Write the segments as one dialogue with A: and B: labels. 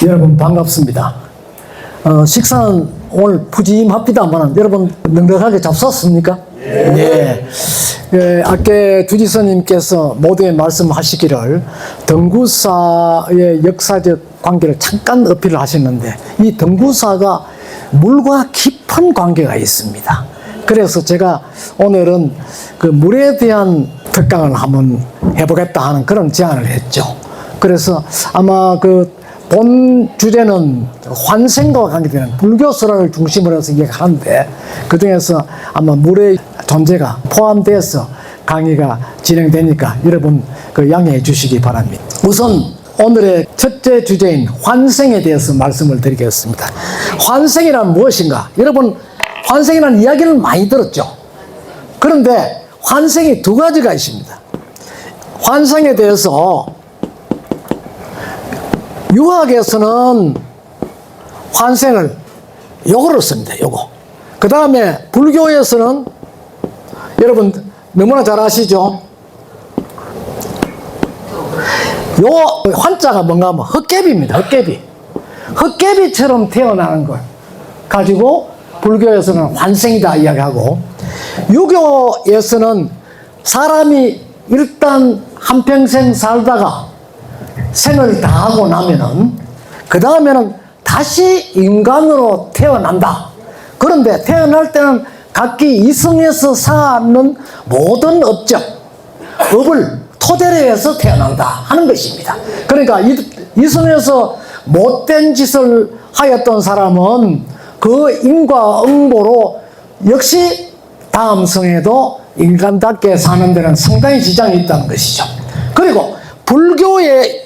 A: 여러분 반갑습니다. 식사는 오늘 푸짐합니다만 여러분 넉넉하게 잡수었습니까? 예. 아까 주지스님께서 모두에 말씀하시기를 등구사의 역사적 관계를 잠깐 어필을 하셨는데 이 등구사가 물과 깊은 관계가 있습니다. 그래서 제가 오늘은 그 물에 대한 특강을 한번 해보겠다 하는 그런 제안을 했죠. 그래서 아마 그 본 주제는 환생과 관계되는 불교설화를 중심으로 해서 이야기하는데 그 중에서 아마 물의 존재가 포함돼서 강의가 진행되니까 여러분 그 양해해 주시기 바랍니다. 우선 오늘의 첫째 주제인 환생에 대해서 말씀을 드리겠습니다. 환생이란 무엇인가? 여러분 환생이라는 이야기를 많이 들었죠. 그런데 환생이 두 가지가 있습니다. 환생에 대해서 유학에서는 환생을 요거로 씁니다. 요거. 그 다음에 불교에서는 여러분 너무나 잘 아시죠? 요 환자가 뭔가 하면 헛개비입니다. 헛개비. 헛개비처럼 태어나는 걸 가지고 불교에서는 환생이다 이야기하고, 유교에서는 사람이 일단 한평생 살다가 생을 다하고 나면은 그 다음에는 다시 인간으로 태어난다. 그런데 태어날 때는 각기 이성에서 사는 모든 업을 토대로 해서 태어난다 하는 것입니다. 그러니까 이성에서 못된 짓을 하였던 사람은 그 인과 응보로 역시 다음 성에도 인간답게 사는 데는 상당히 지장이 있다는 것이죠. 그리고 불교의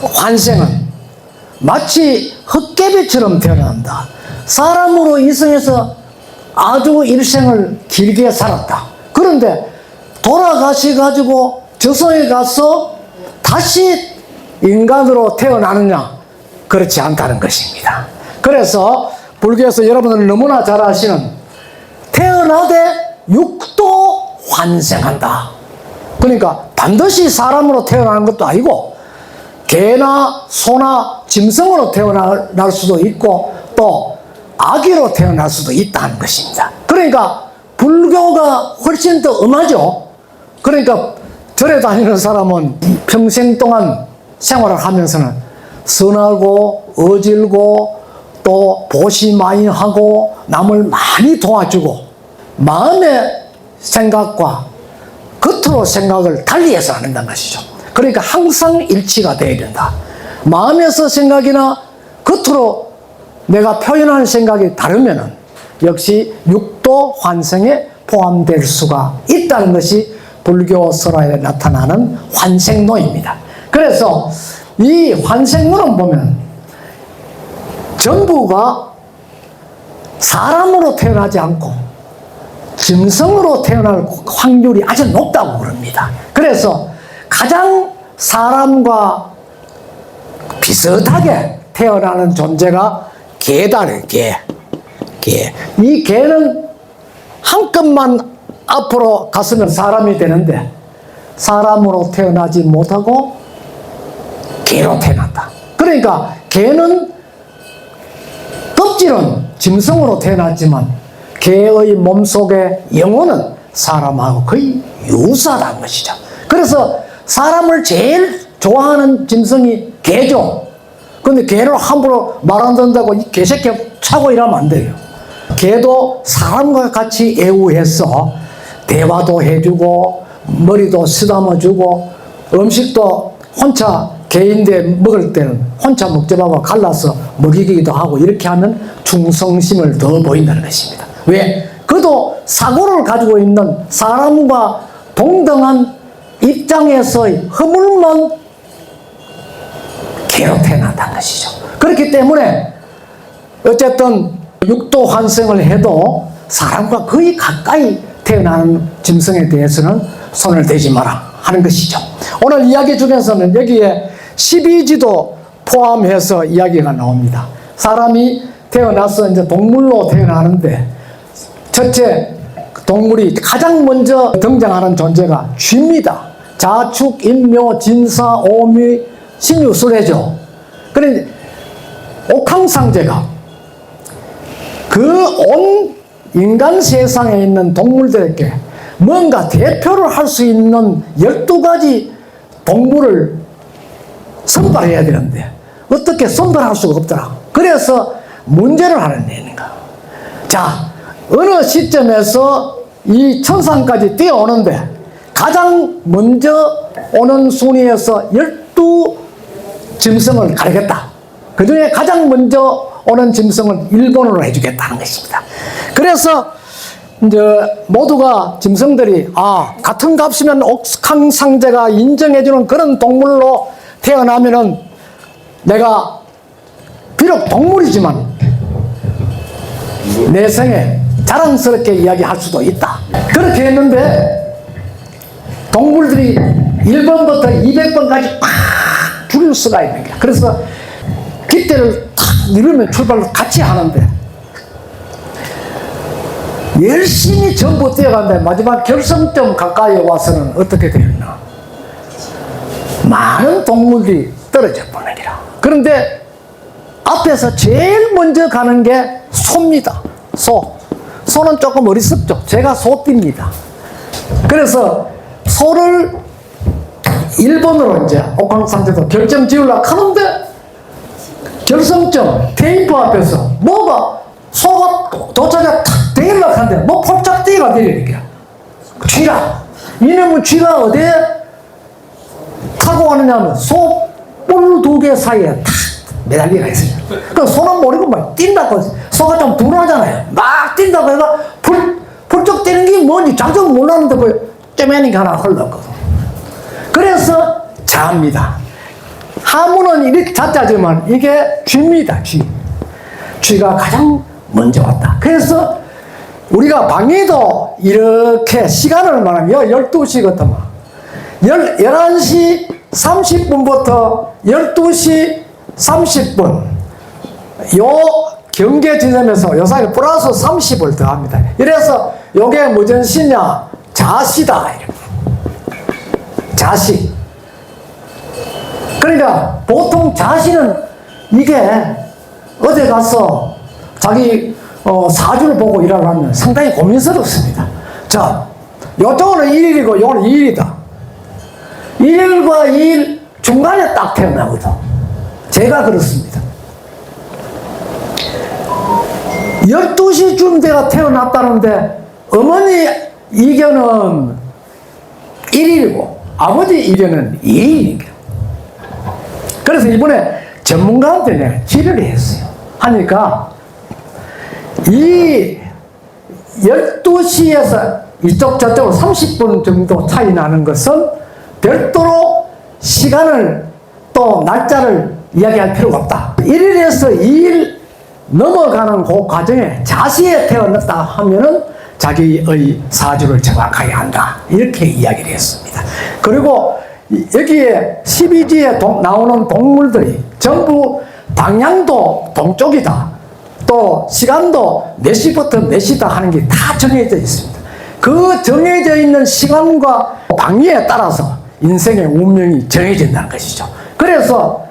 A: 환생은 마치 헛개비처럼 태어난다. 사람으로 이성에서 아주 일생을 길게 살았다. 그런데 돌아가셔가지고 저성에 가서 다시 인간으로 태어나느냐? 그렇지 않다는 것입니다. 그래서 불교에서 여러분들 너무나 잘 아시는 태어나되 육도 환생한다. 그러니까 반드시 사람으로 태어나는 것도 아니고 개나 소나 짐승으로 태어날 수도 있고 또 아기로 태어날 수도 있다는 것입니다. 그러니까 불교가 훨씬 더 엄하죠. 그러니까 절에 다니는 사람은 평생 동안 생활을 하면서는 선하고 어질고 또 보시 많이 하고 남을 많이 도와주고 마음의 생각과 겉으로 생각을 달리해서 하는다는 것이죠. 그러니까 항상 일치가 되어야 된다. 마음에서 생각이나 겉으로 내가 표현하는 생각이 다르면은 역시 육도 환생에 포함될 수가 있다는 것이 불교 설화에 나타나는 환생론입니다. 그래서 이 환생론을 보면 전부가 사람으로 태어나지 않고 짐승으로 태어날 확률이 아주 높다고 그럽니다. 그래서 가장 사람과 비슷하게 태어나는 존재가 개다. 개. 이 개는 한 끗만 앞으로 갔으면 사람이 되는데 사람으로 태어나지 못하고 개로 태어났다. 그러니까 개는 껍질은 짐승으로 태어났지만 개의 몸속의 영혼은 사람하고 거의 유사한 것이죠. 그래서 사람을 제일 좋아하는 짐승이 개죠. 근데 개를 함부로 말 안 듣는다고 이 개새끼 차고 이러면 안 돼요. 개도 사람과 같이 애우해서 대화도 해주고 머리도 쓰다듬어주고 음식도 혼자 개인데 먹을 때는 혼자 먹지 말고 갈라서 먹이기도 하고 이렇게 하면 충성심을 더 보인다는 것입니다. 왜? 그도 사고를 가지고 있는 사람과 동등한 입장에서의 허물만 개로 태어난다는 것이죠. 그렇기 때문에 어쨌든 육도 환생을 해도 사람과 거의 가까이 태어나는 짐승에 대해서는 손을 대지 마라 하는 것이죠. 오늘 이야기 중에서는 여기에 12지도 포함해서 이야기가 나옵니다. 사람이 태어나서 이제 동물로 태어나는데 첫째 동물이 가장 먼저 등장하는 존재가 쥐입니다. 자축, 인묘, 진사, 오미, 신유술해죠. 그래, 옥황상제가 그 온 인간 세상에 있는 동물들에게 뭔가 대표를 할 수 있는 12가지 동물을 선발해야 되는데 어떻게 선발할 수가 없더라. 그래서 문제를 하나 내는가. 자, 어느 시점에서 이 천상까지 뛰어오는데 가장 먼저 오는 순위에서 12짐승을 가리겠다. 그 중에 가장 먼저 오는 짐승은 일본으로 해주겠다는 것입니다. 그래서 이제 모두가 짐승들이 같은 값이면 옥황상제가 인정해주는 그런 동물로 태어나면은 내가 비록 동물이지만 내 생에 자랑스럽게 이야기할 수도 있다. 그렇게 했는데 동물들이 1번부터 200번까지 막 줄을 수가 있는 거야. 그래서 깃대를 탁 누르면 출발을 같이 하는데 열심히 전부 뛰어간다. 마지막 결승점 가까이 와서는 어떻게 되었나? 많은 동물들이 떨어져 버리는 거라. 그런데 앞에서 제일 먼저 가는 게 소입니다. 소. 소는 조금 어리석죠. 제가 소띠입니다. 그래서 소를 1번으로 이제 옥황상제도 결정 지으려고 하는데 결승점 테이프 앞에서 뭐가 소가 도착에 탁 대려고 하는데 뭐 폴짝 뛰어가 내리는 거야. 쥐라. 이놈은 쥐가 어디에 타고 가느냐면 소 뿔 2개 사이에 탁 매달리가 있어요. 그 소는 모르고 막 뛴다고. 소가 좀 둔하잖아요. 막 뛴다고 해서 펄쩍 뛰는 게 뭔지 장점 몰랐는데 그 쩌매니까 하나 흘렀거든. 그래서 자입니다. 하문은 이렇게 자자지만 이게 쥐입니다. 쥐가 가장 먼저 왔다. 그래서 우리가 방에도 이렇게 시간을 말하면 12시거든. 11시 30분부터 12시 30분 요 경계 지점에서 요 사이에 플러스 30을 더합니다. 이래서 요게 무슨 시냐? 자시다. 자시. 그러니까 보통 자시는 이게 어디 가서 자기 사주를 보고 일하려면 상당히 고민스럽습니다. 자, 요쪽은 1일이고 요거는 2일이다. 1일과 2일 중간에 딱 태어나거든. 제가 그렇습니다. 12시쯤 내가 태어났다는데 어머니 이견은 1일이고 아버지 이견은 2일이니까. 그래서 이번에 전문가한테 내가 질의를 했어요. 하니까 이 12시에서 이쪽 저쪽으로 30분 정도 차이 나는 것은 별도로 시간을 또 날짜를 이야기할 필요가 없다. 1일에서 2일 넘어가는 그 과정에 자시에 태어났다 하면은 자기의 사주를 정확하게 한다. 이렇게 이야기를 했습니다. 그리고 여기에 12지에 나오는 동물들이 전부 방향도 동쪽이다. 또 시간도 몇 시부터 몇 시다 하는 게 다 정해져 있습니다. 그 정해져 있는 시간과 방위에 따라서 인생의 운명이 정해진다는 것이죠. 그래서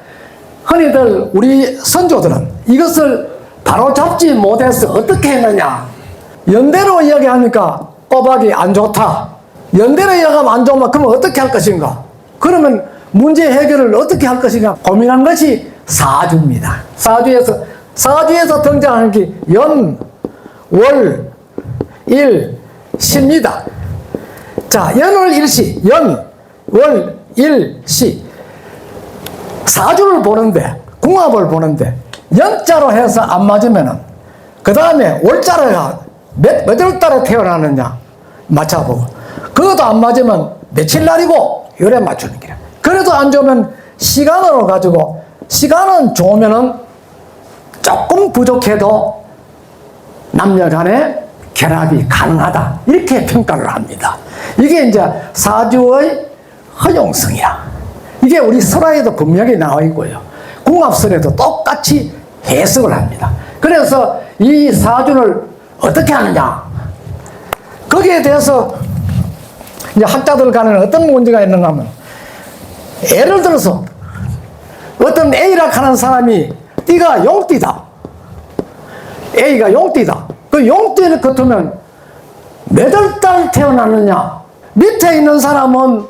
A: 흔히들 우리 선조들은 이것을 바로 잡지 못해서 어떻게 했느냐. 연대로 이야기하니까 꼬박이 안 좋다. 연대로 이야기하면 안 좋으면 그러면 어떻게 할 것인가. 그러면 문제 해결을 어떻게 할 것인가 고민한 것이 사주입니다. 사주에서 등장하는 게 연, 월, 일, 시입니다. 자, 연월 일시, 연, 월, 일, 시. 사주를 보는데, 궁합을 보는데, 연자로 해서 안 맞으면은, 그 다음에 월자로 몇월 달에 태어나느냐 맞춰보고, 그것도 안 맞으면 며칠 날이고, 요래 맞추는 거야. 그래도 안 좋으면 시간으로 가지고, 시간은 좋으면은 조금 부족해도 남녀 간에 결합이 가능하다. 이렇게 평가를 합니다. 이게 이제 사주의 허용성이야. 이게 우리 설화에도 분명히 나와 있고요. 궁합설에도 똑같이 해석을 합니다. 그래서 이 사주를 어떻게 하느냐. 거기에 대해서 이제 학자들 간에는 어떤 문제가 있는가 하면 예를 들어서 어떤 A라 하는 사람이 띠가 용띠다. A가 용띠다. 그 용띠를 같으면 몇 월 달 태어났느냐? 밑에 있는 사람은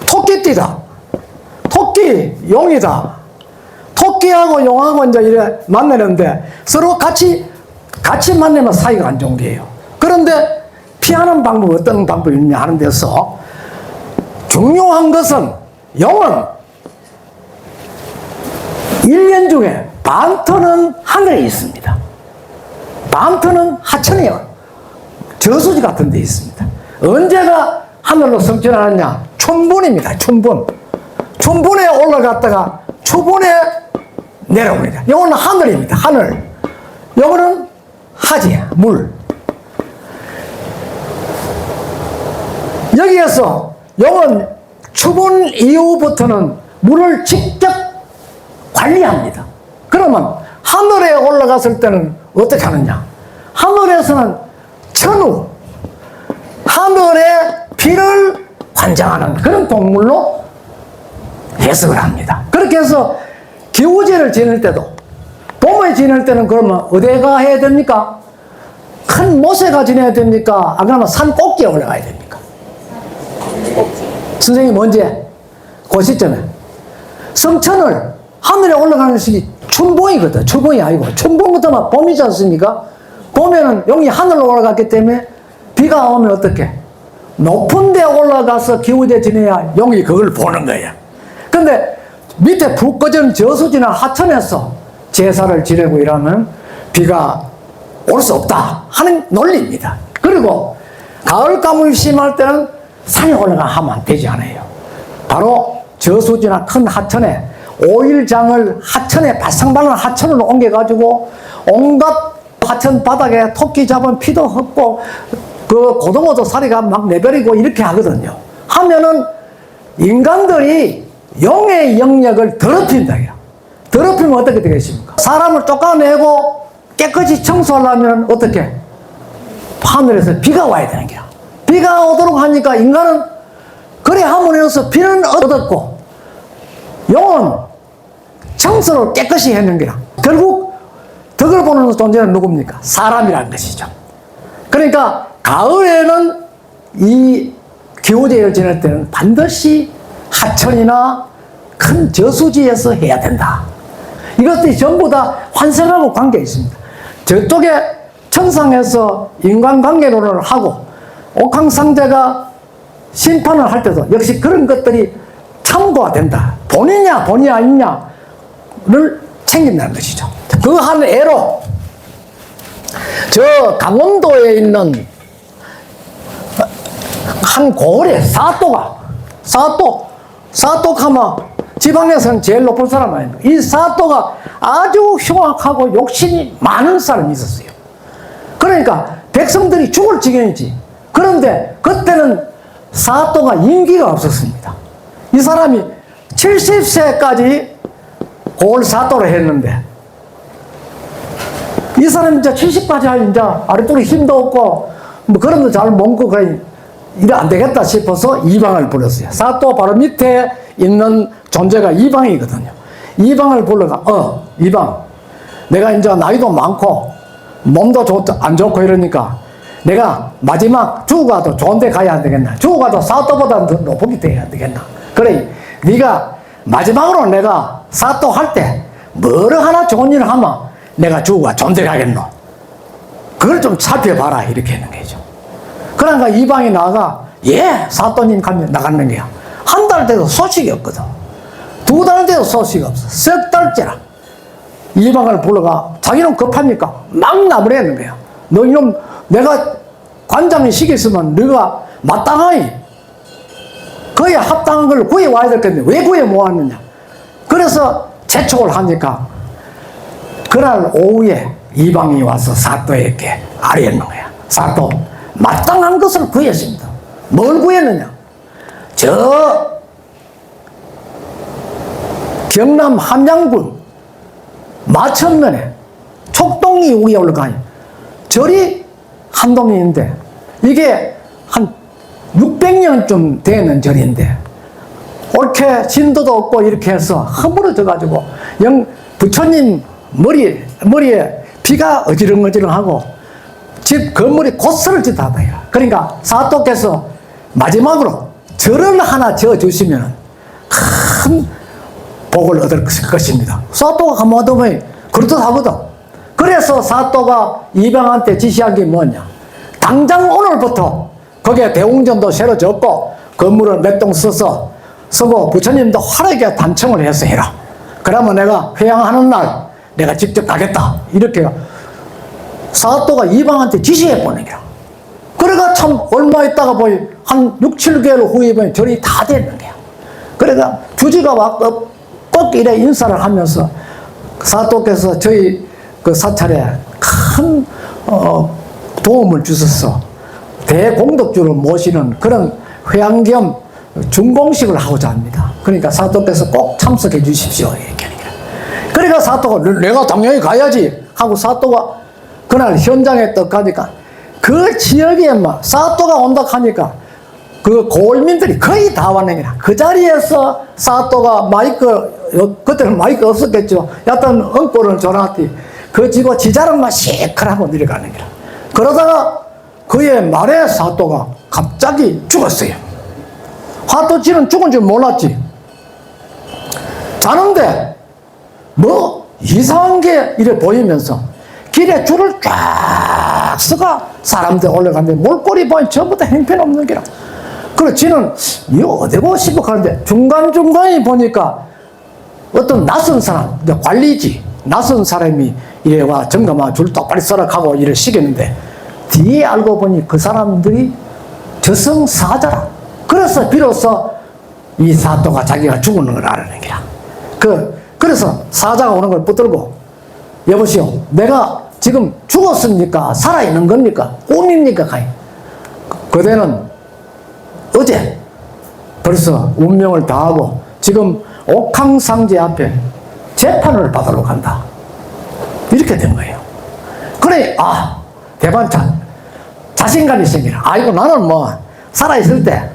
A: 토끼띠다. 토끼, 용이다. 토끼하고 용하고 이제 이래 만나는데 서로 같이 만나면 사이가 안 좋은 게요. 그런데 피하는 방법 어떤 방법이 있냐 하는 데서 중요한 것은 용은 1년 중에 반터는 하늘에 있습니다. 반터는 하천이요. 저수지 같은 데 있습니다. 언제가 하늘로 성취하느냐? 춘분입니다. 춘분. 춘분에 올라갔다가 추분에 내려옵니다. 이거는 하늘입니다. 하늘. 이거는 하지, 물. 여기에서 이건 추분 이후부터는 물을 직접 관리합니다. 그러면 하늘에 올라갔을 때는 어떻게 하느냐? 하늘에서는 천우, 하늘의 비를 관장하는 그런 동물로 해석을 합니다. 그렇게 해서 기우제를 지낼 때도, 봄에 지낼 때는 그러면 어디가 해야 됩니까? 큰 못에가 지내야 됩니까? 안 그러면 산 꼭지에 올라가야 됩니까? 선생님 언제? 그 시점에 성천을 하늘에 올라가는 시기 춘봉이거든. 추봉이 아니고 춘봉부터만 봄이지 않습니까? 봄에는 용이 하늘로 올라갔기 때문에 비가 오면 어떻게? 높은 데 올라가서 기우제 지내야 용이 그걸 보는 거야. 근데 밑에 푹 꺼진 저수지나 하천에서 제사를 지내고 이러면 비가 올 수 없다 하는 논리입니다. 그리고 가을 가뭄이 심할 때는 산에 올라가면 되지 않아요. 바로 저수지나 큰 하천에 오일장을 하천에 바상바른 하천으로 옮겨가지고 온갖 하천 바닥에 토끼 잡은 피도 헛고 그 고등어도 사리가 막 내버리고 이렇게 하거든요. 하면은 인간들이 용의 영역을 더럽힌다. 더럽히면 어떻게 되겠습니까? 사람을 쫓아내고 깨끗이 청소하려면 어떻게? 하늘에서 비가 와야 되는 거야. 비가 오도록 하니까 인간은 그래 함으로써 비는 얻었고 용은 청소를 깨끗이 했는 거야. 결국 덕을 보는 존재는 누굽니까? 사람이라는 것이죠. 그러니까 가을에는 이 기우제를 지낼 때는 반드시 하천이나 큰 저수지에서 해야 된다. 이것들이 전부 다 환생하고 관계가 있습니다. 저쪽에 천상에서 인간관계론을 하고 옥황상제가 심판을 할 때도 역시 그런 것들이 참고가 된다. 본이냐 본이 아니냐를 챙긴다는 것이죠. 그 한 예로 저 강원도에 있는 한 고을에 사또가마 지방에서는 제일 높은 사람 아닙니까? 이 사또가 아주 흉악하고 욕심이 많은 사람이 있었어요. 그러니까 백성들이 죽을 지경이지. 그런데 그때는 사또가 인기가 없었습니다. 이 사람이 70세까지 고을 사또를 했는데 이 사람이 이제 70까지 할 이제 아랫도리 힘도 없고 뭐 그런 거 잘 먹고 그래 이래 안 되겠다 싶어서 이방을 불렀어요. 사또 바로 밑에 있는 존재가 이방이거든요. 이방을 불러가 이방 내가 이제 나이도 많고 몸도 안 좋고 이러니까 내가 마지막 죽어가도 좋은 데 가야 안 되겠나? 죽어가도 사또보다 더 높은 데 해야 되겠나? 그래 네가 마지막으로 내가 사또 할 때 뭐를 하나 좋은 일을 하면 내가 죽어가 좋은 데 가겠노? 그걸 좀 살펴봐라 이렇게 하는 거죠. 그러니까 이방이 나가 사또님 가면 나가는 거야. 한 달 돼도 소식이 없거든. 2달 돼도 소식이 없어. 석 달째라. 이방을 불러가 자기는 급하니까 막 나무래는 거야. 너 이놈 내가 관장이 시켰으면 너가 마땅하니 그에 합당한 걸 구해와야 될 건데 왜 구해 못 왔느냐. 그래서 재촉을 하니까 그날 오후에 이방이 와서 사또에게 아뢰는 거야. 사또 마땅한 것을 구했습니다. 뭘 구했느냐? 저 경남 함양군 마천면에 촉동이 위에 올라가니 절이 한 동이 있는데 이게 한 600년쯤 되는 절인데 옳게 진도도 없고 이렇게 해서 허물어져가지고 부처님 머리에 피가 어지렁어지렁하고 집 건물이 곧스러지다고요. 그러니까 사또께서 마지막으로 절을 하나 지어주시면 큰 복을 얻을 것입니다. 사또가 가만히 보면 그렇듯하거든. 그래서 사또가 이방한테 지시한 게 뭐냐, 당장 오늘부터 거기에 대웅전도 새로 짓고 건물을 몇 동 쓰고 부처님도 화려하게 단청을 해서 해라. 그러면 내가 회양하는 날 내가 직접 가겠다. 이렇게 사또가 이방한테 지시해 보는 거야. 그래가 참 얼마 있다가 보니 한 6, 7개월 후에 보니 절이 다 되는 거야. 그러니까 주지가 와서 꼭 이래 인사를 하면서 사또께서 저희 그 사찰에 큰 도움을 주셔서 대공덕주를 모시는 그런 회양 겸 중공식을 하고자 합니다. 그러니까 사또께서 꼭 참석해 주십시오. 이렇게. 그러니까 사또가 내가 당연히 가야지 하고 사또가 그날 현장에 딱 가니까 그 지역에 막 사또가 온다 하니까 그 고을민들이 거의 다 왔는 거야. 그 자리에서 사또가 그때는 마이크 없었겠죠. 여튼 응보를 전화했더니 그 지고 지자랑만 시커하고 내려가는 거야. 그러다가 그의 말에 사또가 갑자기 죽었어요. 사또지는 죽은 줄 몰랐지. 자는데 뭐 이상한 게 이래 보이면서 길에 줄을 쫙 서가 사람들 올라가는데 몰골이 보니 전부 다 형편없는 게라. 그래 지는 이거 어디고 싶어 하는데 중간중간에 보니까 어떤 낯선 사람, 관리지 낯선 사람이 이래 와 점검하고 줄 똑바로 서라 하고 이래 시켰는데 뒤에 알고 보니 그 사람들이 저승사자라. 그래서 비로소 이 사또가 자기가 죽는 걸 알아낸 거야. 그래서 사자가 오는 걸 붙들고 여보시오, 내가 지금 죽었습니까? 살아있는 겁니까? 꿈입니까? 그대는 어제 벌써 운명을 다하고 지금 옥황상제 앞에 재판을 받으러 간다. 이렇게 된 거예요. 그래, 대반찬 자신감이 생기라. 아이고 나는 뭐 살아있을 때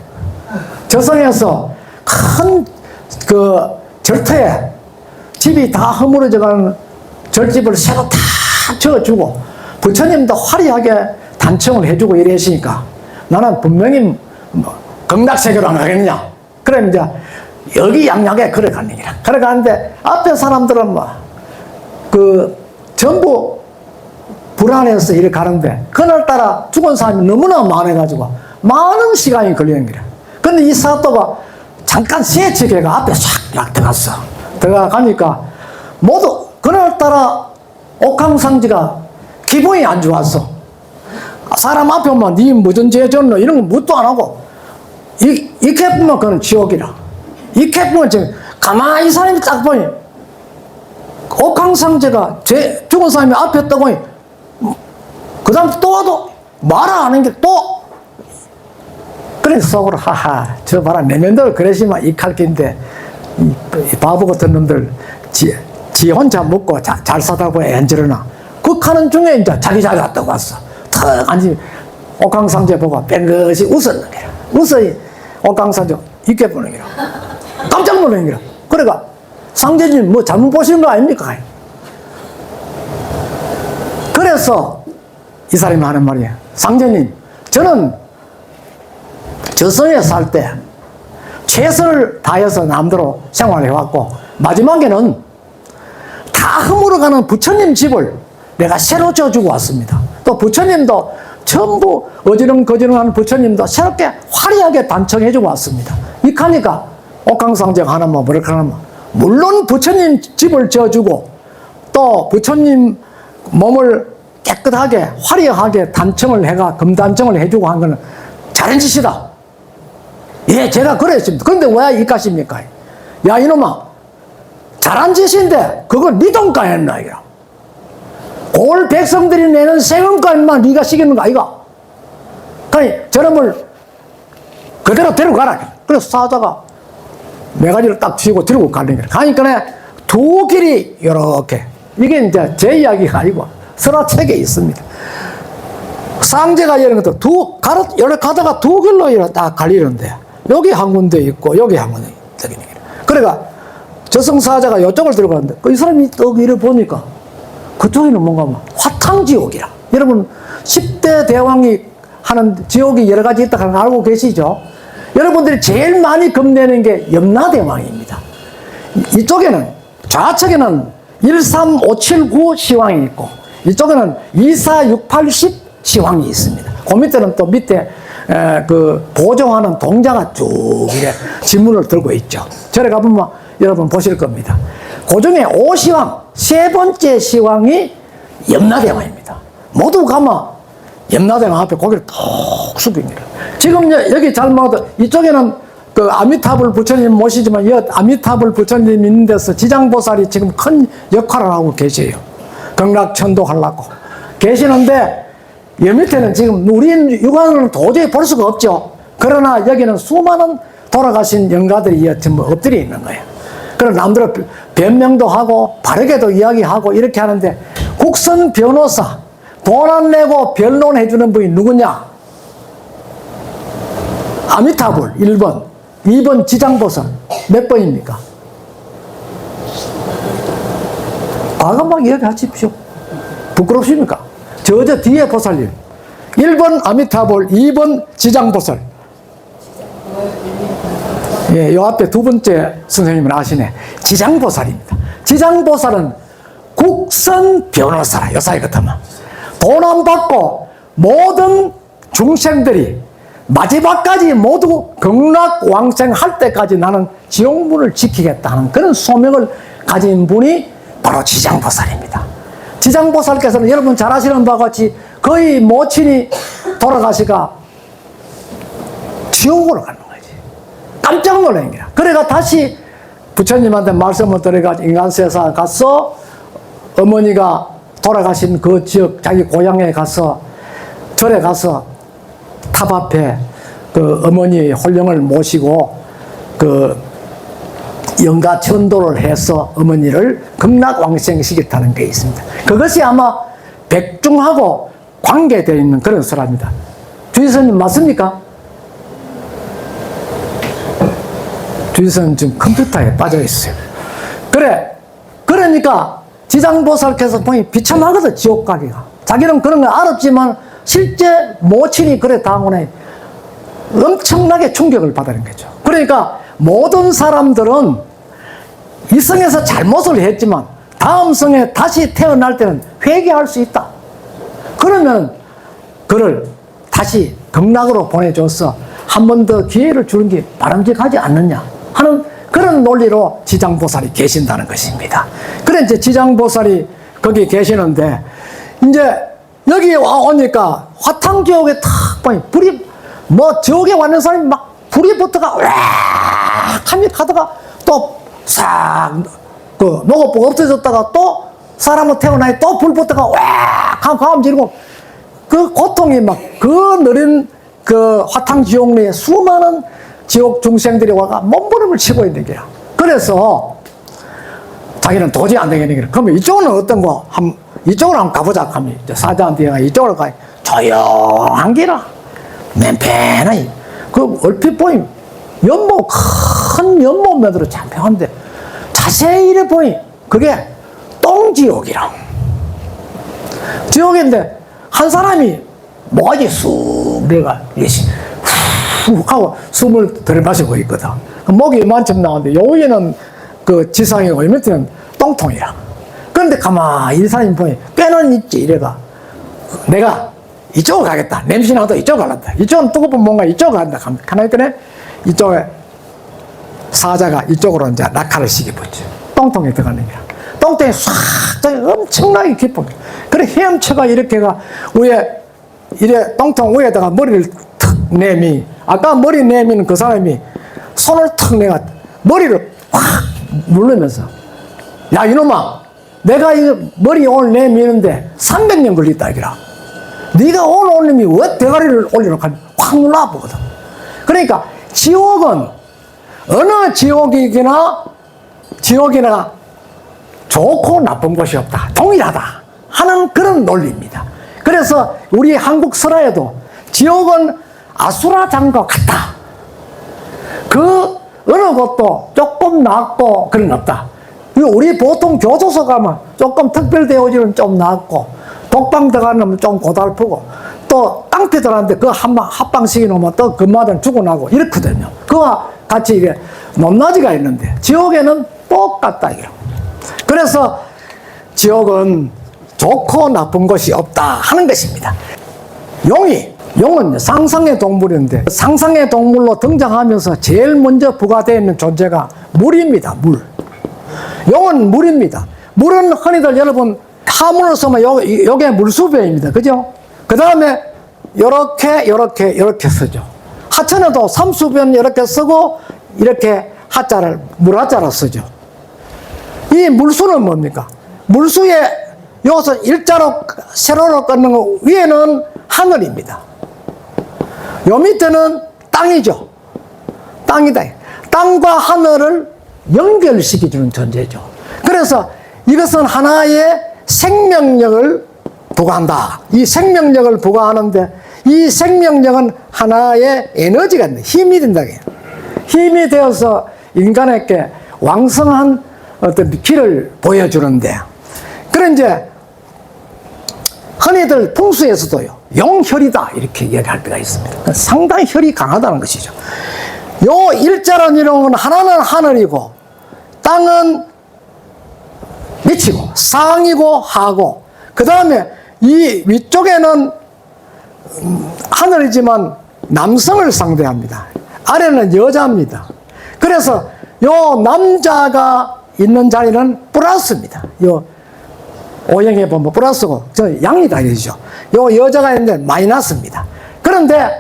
A: 저승에서 큰 그 절터에 집이 다 허물어져가는 절집을 새로 다 지어주고 부처님도 화려하게 단청을 해주고 이랬으니까 나는 분명히 뭐 극락세계로 안 가겠느냐. 그래 이제 여기 양양에 걸어가는 거야. 걸어가는데 앞에 사람들은 뭐 전부 불안해서 이렇게 가는데 그날따라 죽은 사람이 너무나 많아가지고 많은 시간이 걸리는 거야. 근데 이 사또가 잠깐 세척해가 앞에 싹 들어갔어. 들어가니까 모두 그날따라 옥황상제가 기분이 안 좋았어. 사람 앞에 오면 니 무슨 죄 졌노 이런 거 묻도 안 하고 이렇게 보면 그건 지옥이라. 이렇게 보면 지금 가만히 이 사람이 딱 보니 옥황상제가 죽은 사람이 앞에 있다고 보니 그 다음 또 와도 말 안 하는 게 또 그래서 속으로 하하 저 봐라 내면들 그러시면 이 칼긴데 이 바보 같은 놈들 지 혼자 먹고 잘 사다고 엔저러나 그 하는 중에 이제 자기 자리 갔다고 왔어. 턱 앉으면 옥황상제 보고 뺑긋이 웃었는 거야. 웃어이 옥황상제 이렇게 보는 거야. 깜짝 놀라는 거야. 그래가 상제님 뭐 잘못 보시는 거 아닙니까? 그래서 이 사람이 하는 말이에요. 상제님 저는 저승에 살 때 최선을 다해서 남대로 생활해왔고 마지막에는 다 허물어가는 부처님 집을 내가 새로 지어주고 왔습니다. 또 부처님도 전부 어지렁거지렁한 부처님도 새롭게 화려하게 단청해주고 왔습니다. 이카니까 옥황상제가 하나만 뭐랄까 하나만 물론 부처님 집을 지어주고 또 부처님 몸을 깨끗하게 화려하게 단청을 해가 금단청을 해주고 한 거는 잘한 짓이다. 예, 제가 그랬습니다. 그런데 왜 이까십니까? 야 이놈아 잘한 짓인데 그걸 네 돈가 했나 이거. 올 백성들이 내는 세금까지만 네가 시키는 거 아이가? 그러니 저놈을 그대로 데려가라. 그래서 사자가 메가지를 딱 쥐고 들고 가는 거야. 가니까 두 길이 이렇게 이게 이제 제 이야기가 아니고 설화책에 있습니다. 상제가 이런 것도 이렇게 가다가 두 길로 이렇게 딱 갈리는데 여기 한 군데 있고 여기 한 군데 저기. 그러니까 저승사자가 이쪽을 들어가는데 이 사람이 또 이래 보니까 그쪽에는 뭔가 뭐 화탕지옥이라. 여러분 10대 대왕이 하는 지옥이 여러 가지 있다는 걸 알고 계시죠? 여러분들이 제일 많이 겁내는 게 염라대왕입니다. 이쪽에는 좌측에는 13579 시황이 있고 이쪽에는 24680 시황이 있습니다. 그 밑에는 또 밑에 그 보정하는 동자가 쭉 이래 지문을 들고 있죠. 저래 가보면 여러분 보실 겁니다. 그 중에 5시황, 세 번째 시황이 염라대왕입니다. 모두 가면 염라대왕 앞에 고개를 톡 숙입니다. 지금 여기 잘 봐도 이쪽에는 그 아미타불 부처님 모시지만 이 아미타불 부처님 있는 데서 지장보살이 지금 큰 역할을 하고 계세요. 극락천도 하려고 계시는데 이 밑에는 지금 우리 육안으로는 도저히 볼 수가 없죠. 그러나 여기는 수많은 돌아가신 영가들이 전부 엎드려 있는 거예요. 그럼 남들은 변명도 하고 바르게도 이야기하고 이렇게 하는데 국선 변호사 돈 안 내고 변론해 주는 분이 누구냐? 아미타불 1번, 2번 지장보살 몇 번입니까? 과감하게 이야기하십시오. 부끄럽습니까? 저 뒤에 보살님 1번 아미타불, 2번 지장보살. 예, 요 앞에 두 번째 선생님은 아시네. 지장보살입니다. 지장보살은 국선 변호사라. 요 사이 같으면 돈 안 받고 모든 중생들이 마지막까지 모두 극락왕생할 때까지 나는 지옥문을 지키겠다는 그런 소명을 가진 분이 바로 지장보살입니다. 지장보살께서는 여러분 잘 아시는 바와 같이 거의 모친이 돌아가시가 지옥으로 가는 거지. 깜짝 놀란 거야. 그래가 다시 부처님한테 말씀을 드려가지고 인간세상 가서 어머니가 돌아가신 그 지역 자기 고향에 가서 절에 가서 탑 앞에 그 어머니의 홀령을 모시고 그 영가 천도를 해서 어머니를 극락왕생시켰다는 게 있습니다. 그것이 아마 백중하고 관계되어 있는 그런 설화입니다. 주지스님 맞습니까? 주지스는 지금 컴퓨터에 빠져 있어요. 그러니까 지장보살께서 보니 비참하거든, 지옥 가기가. 자기는 그런 걸 알았지만 실제 모친이 그래 당원에 엄청나게 충격을 받는 거죠. 그러니까 모든 사람들은 이 성에서 잘못을 했지만 다음 성에 다시 태어날 때는 회개할 수 있다. 그러면 그를 다시 극락으로 보내줘서 한 번 더 기회를 주는 게 바람직하지 않느냐 하는 그런 논리로 지장보살이 계신다는 것입니다. 그래 이제 지장보살이 거기 계시는데 이제 여기 와 오니까 화탕지옥에 탁 보니 불이 뭐 지옥에 왔는 사람이 막 불이 붙어가 와 하며 가다가 또 싹 그 녹아보고 없어졌다가 또 사람은 태어나니 또 불 붙어가 와 가음 지르고 그 고통이 막 그 느린 그 화탕지옥 내에 수많은 지옥 중생들이 와가 몸부림을 치고 있는 거야. 그래서 자기는 도저히 안 되겠는 거야. 그러면 이쪽은 어떤 거? 이쪽으로 한번 가보자 하면 사자한테 이쪽으로 가 조용한 게라 맨편하니 그 얼핏 보니 연못 큰 연못면으로 잠평한데 자세히 이래 보니 그게 똥지옥이라 지옥인데 한 사람이 목이 쑥 내가 훅 하고 숨을 들이마시고 있거든. 목이 이만큼 나오는데 요 위에는 그 지상이고 요 밑에는 똥통이라. 그런데 가만히 이 사람이 보니 꽤는 있지. 이래가 내가 이쪽으로 가겠다. 냄새나도 이쪽으로 갈란다. 이쪽은 뜨거운 뭔가 이쪽으로 간다. 가만히 있더니 이쪽에 사자가 이쪽으로 이제 낙하를 시켜보지. 똥통에 들어가는 거야. 똥통에 싹 엄청나게 깊은 거야. 그래 헤엄쳐가 이렇게가 위에 이래 똥통 위에다가 머리를 탁 내미. 아까 머리 내미는 그 사람이 손을 탁 내가 머리를 확 누르면서 야 이놈아 내가 이 머리 오늘 내미는데 300년 걸렸다 이기라. 네가 오늘 올림이 왜 대가리를 올리러 가면 확 눌러 보거든. 그러니까 지옥은 어느 지옥이나 좋고 나쁜 것이 없다. 동일하다 하는 그런 논리입니다. 그래서 우리 한국 설화에도 지옥은 아수라 장과 같다. 그 어느 곳도 조금 낫고 그런 거 없다. 우리 보통 교도소 가면 조금 특별대우지는 좀 낫고, 독방 들어가면 좀 고달프고, 또 깡패 들어가는데 그 합방 시켜놓으면 또 금마다 죽어나고 이렇거든요. 그와 같이 이게 높낮이가 있는데, 지옥에는 똑같다, 이게. 그래서 지옥은 좋고 나쁜 것이 없다 하는 것입니다. 용은 상상의 동물인데, 상상의 동물로 등장하면서 제일 먼저 부과되어 있는 존재가 물입니다. 물. 용은 물입니다. 물은 흔히들 여러분 하문을 쓰면 요게 물수배입니다. 그죠? 그 다음에 요렇게 쓰죠. 하천에도 삼수변 이렇게 쓰고, 이렇게 하자를 물하자로 쓰죠. 이 물수는 뭡니까? 물수에 여기서 일자로 세로로 끊는 거 위에는 하늘입니다. 요 밑에는 땅이죠. 땅이다. 땅과 하늘을 연결시켜주는 존재죠. 그래서 이것은 하나의 생명력을 부과한다. 이 생명력을 부과하는데, 이 생명력은 하나의 에너지가 된다. 힘이 된다. 힘이 되어서 인간에게 왕성한 어떤 길을 보여주는데, 그런 이제 흔히들 풍수에서도요, 용혈이다 이렇게 얘기할 때가 있습니다. 상당히 혈이 강하다는 것이죠. 요 일자라는 이름은 하나는 하늘이고, 땅은 밑이고, 상이고 하고, 그 다음에 이 위쪽에는 하늘이지만 남성을 상대합니다. 아래는 여자입니다. 그래서 요 남자가 있는 자리는 플러스입니다. 요 오형에 보면 플러스고, 저 양이다 이러죠. 요 여자가 있는데 마이너스입니다. 그런데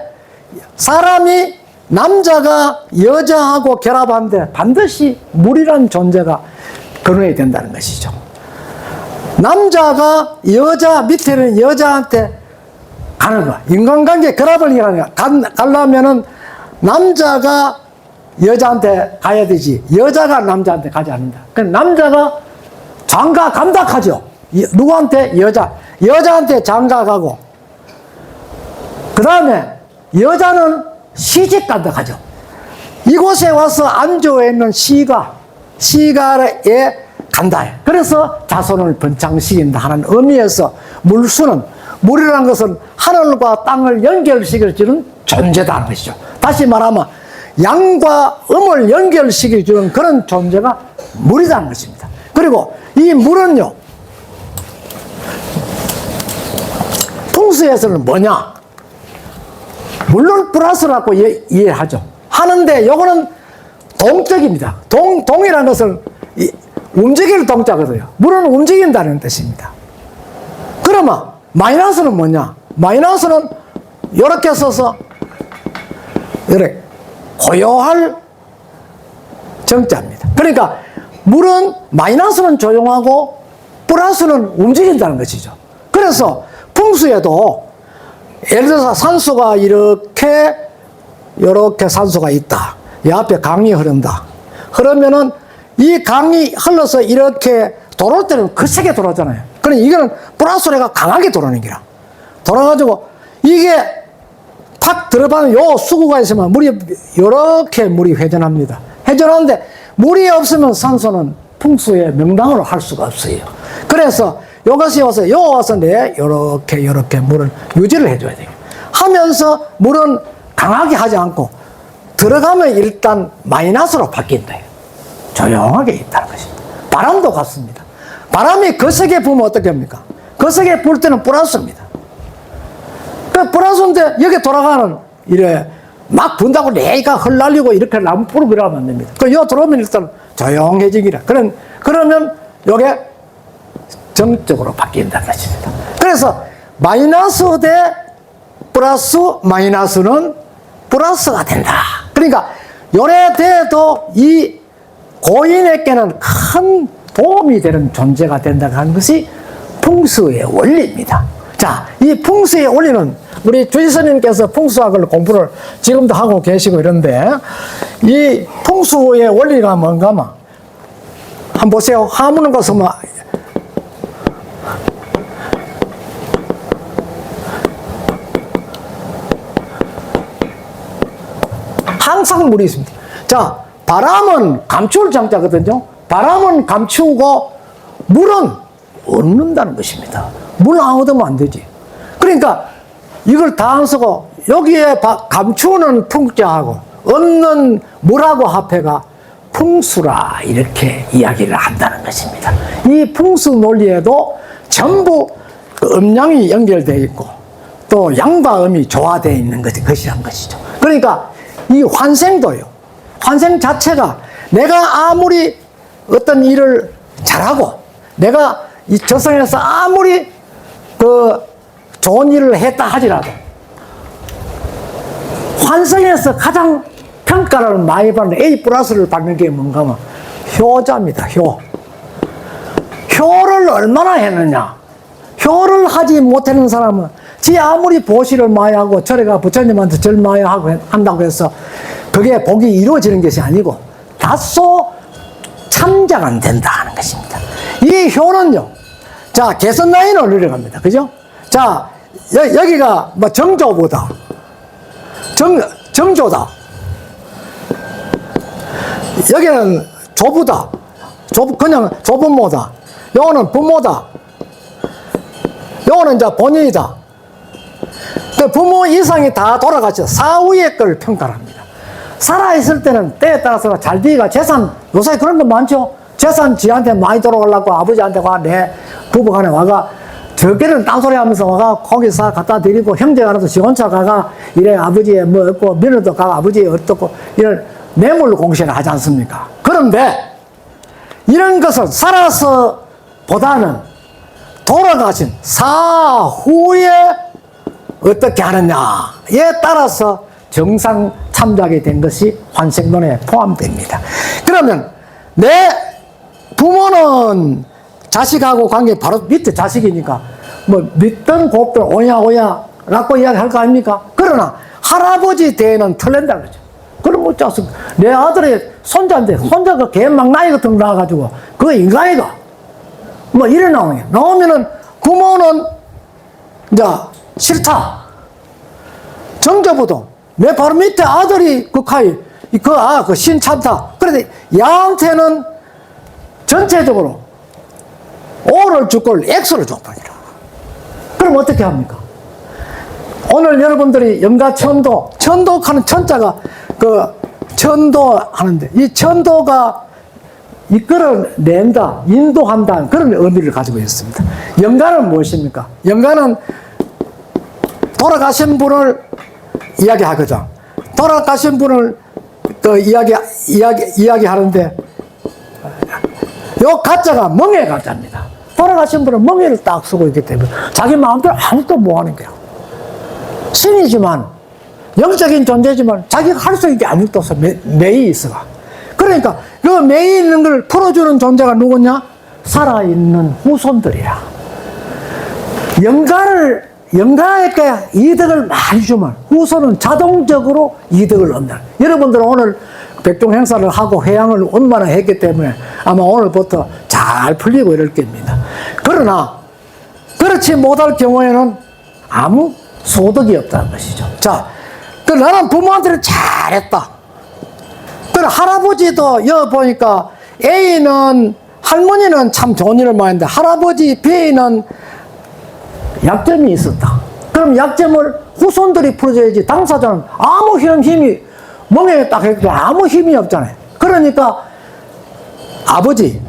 A: 사람이 남자가 여자하고 결합하는데 반드시 물이라는 존재가 근원이 된다는 것이죠. 남자가 여자 밑에는 여자한테 가는 거야. 인간관계 결합을 가려면은 남자가 여자한테 가야 되지, 여자가 남자한테 가지 않는다. 그럼 남자가 장가 감닥하죠. 누구한테? 여자한테 장가 가고, 그 다음에 여자는 시집 간다 하죠. 이곳에 와서 안주해 있는 시가에 간다. 그래서 자손을 번창시킨다 하는 의미에서 물이라는 것은 하늘과 땅을 연결시켜주는 존재다는 것이죠. 다시 말하면 양과 음을 연결시켜주는 그런 존재가 물이라는 것입니다. 그리고 이 물은요, 풍수에서는 뭐냐? 물론 플러스라고 이해하죠. 하는데 요거는 동적입니다. 동이라는 것은 움직일 동자거든요. 물은 움직인다는 뜻입니다. 그러면 마이너스는 뭐냐? 마이너스는 이렇게 써서 이렇게 고요할 정자입니다. 그러니까 물은 마이너스는 조용하고 플러스는 움직인다는 것이죠. 그래서 풍수에도 예를 들어서 산소가 이렇게 산소가 있다. 이 앞에 강이 흐른다. 그러면은 이 강이 흘러서 이렇게 돌아올 때는 거세게 돌아오잖아요. 그러니 이거는 플러스가 강하게 돌아오는 기라. 돌아가지고 이게 탁 들어가는 요 수구가 있으면 이렇게 물이 회전합니다. 회전하는데 물이 없으면 산소는 풍수의 명당으로 할 수가 없어요. 그래서 요것이 와서 이렇게 물을 유지를 해줘야 돼요. 하면서 물은 강하게 하지 않고 들어가면 일단 마이너스로 바뀐다. 조용하게 있다는 것입니다. 바람도 같습니다. 바람이 거세게 불면 어떻게 합니까? 거세게 불 때는 플러스입니다. 그 플러스인데 여기 돌아가는 이래 막 분다고 내가 헐날리고 이렇게 나무 뿌리고 이러면 안 됩니다. 요 들어오면 일단 조용해지기라. 그러면 요게 정적으로 바뀐다는 것입니다. 그래서 마이너스 대 플러스 마이너스는 플러스가 된다. 그러니까 요래 돼도 이 고인에게는 큰 도움이 되는 존재가 된다고 하는 것이 풍수의 원리입니다. 자, 이 풍수의 원리는 우리 주지스님께서 풍수학을 공부를 지금도 하고 계시고 이런데, 이 풍수의 원리가 뭔가 한번 보세요. 하문을 가서 항상 물이 있습니다. 자, 바람은 감추울 장자거든요. 바람은 감추고 물은 얻는다는 것입니다. 물 안 얻으면 안 되지. 그러니까 이걸 다 안 쓰고 여기에 감추는 풍자하고 얻는 물하고 합해가 풍수라 이렇게 이야기를 한다는 것입니다. 이 풍수 논리에도 전부 그 음양이 연결되어 있고 또 양과 음이 조화되어 있는 것이란 것이죠. 그러니까 이 환생도요. 환생 자체가 내가 아무리 어떤 일을 잘하고 내가 이 저승에서 아무리 그 좋은 일을 했다 하지라도 환생에서 가장 평가를 많이 받는 A 플러스를 받는 게 뭔가 하면 효자입니다. 효를 얼마나 했느냐. 효를 하지 못하는 사람은 지 아무리 보시를 많이 하고 절에가 부처님한테 절 많이 하고 한다고 해서 그게 복이 이루어지는 것이 아니고 다소 참작 안 된다 하는 것입니다. 이 효는요. 자, 개선 라인을 내려갑니다. 그죠? 자, 여기가 뭐 정조보다 정조다. 여기는 조부다. 그냥 조부모다. 요거는 부모다. 요거는 이제 본인이다. 그 부모 이상이 다 돌아가죠. 사후의 걸 평가합니다. 살아있을 때는 때에 따라서 잘되기가 재산, 요새 그런 거 많죠? 재산 지한테 많이 돌아가려고 아버지한테 와, 내 부부간에 와가, 저기는 딴소리 하면서 와가, 거기서 갖다 드리고, 형제가 알아서 지 혼자 가가, 이래 아버지의 뭐 없고, 며느리도 가가 아버지의 어떻고, 이런 뇌물 공시를 하지 않습니까? 그런데, 이런 것은 살아서 보다는 돌아가신 사후에 어떻게 하느냐에 따라서 정상 참작이 된 것이 환생론에 포함됩니다. 그러면 내 부모는 자식하고 관계 바로 밑에 자식이니까 뭐 믿던 곱들 오야 라고 이야기할 거 아닙니까? 그러나 할아버지 대에는 틀린다 그러죠. 그럼 어쩌서 내 아들의 손자인데 손자가 개 막 나이 같은 거 나와가지고 그거 인간이가 뭐 이래 나오는 게 나오면은 부모는 이제 싫다. 정조부도 내 바로 밑에 아들이 그 신참다. 그런데 야한테는 전체적으로 O를 줄 걸 X를 줘버리라. 그럼 어떻게 합니까? 오늘 여러분들이 영가천도, 천도하는 천자가 그 천도하는데 이 천도가 이끌어낸다, 인도한다 그런 의미를 가지고 있습니다. 영가는 무엇입니까? 영가는 돌아가신 분을 이야기하거든. 돌아가신 분을 그 이야기하는데 요 가짜가 멍해 가짜입니다. 돌아가신 분은 멍해를 딱 쓰고 있기 때문에 자기 마음대로 아무것도 못 하는 거야. 신이지만 영적인 존재지만 자기가 할 수 있는 게 아무것도 없어. 매이 있어가. 그러니까 그 매이 있는 걸 풀어주는 존재가 누구냐? 살아있는 후손들이야. 영가에게 이득을 많이 주면 후손은 자동적으로 이득을 얻는다. 여러분들은 오늘 백종 행사를 하고 회양을 얼마나 했기 때문에 아마 오늘부터 잘 풀리고 이럴 겁니다. 그러나 그렇지 못할 경우에는 아무 소득이 없다는 것이죠. 자, 나는 부모한테는 잘했다. 그래 할아버지도 여기 보니까 A는 할머니는 참 좋은 일을 많이 했는데 할아버지 B는 약점이 있었다. 그럼 약점을 후손들이 풀어줘야지 당사자는 아무 힘이 멍에 딱 했고 아무 힘이 없잖아요. 그러니까 아버지보다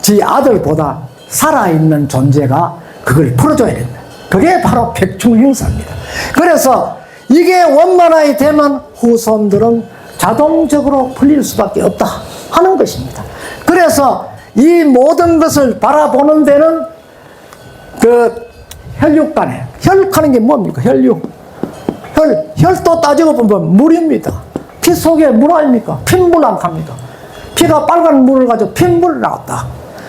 A: 지 아들보다 살아있는 존재가 그걸 풀어줘야 된다. 그게 바로 백충행사입니다. 그래서 이게 원만하게 되면 후손들은 자동적으로 풀릴 수밖에 없다 하는 것입니다. 그래서 이 모든 것을 바라보는 데는 그 혈육간에 혈육하는 게 뭡니까? 혈도 따지고 보면 물입니다. 피 속에 물 아닙니까? 핏물 안 합니까? 피가 빨간 물을 가지고 핏물 나왔다.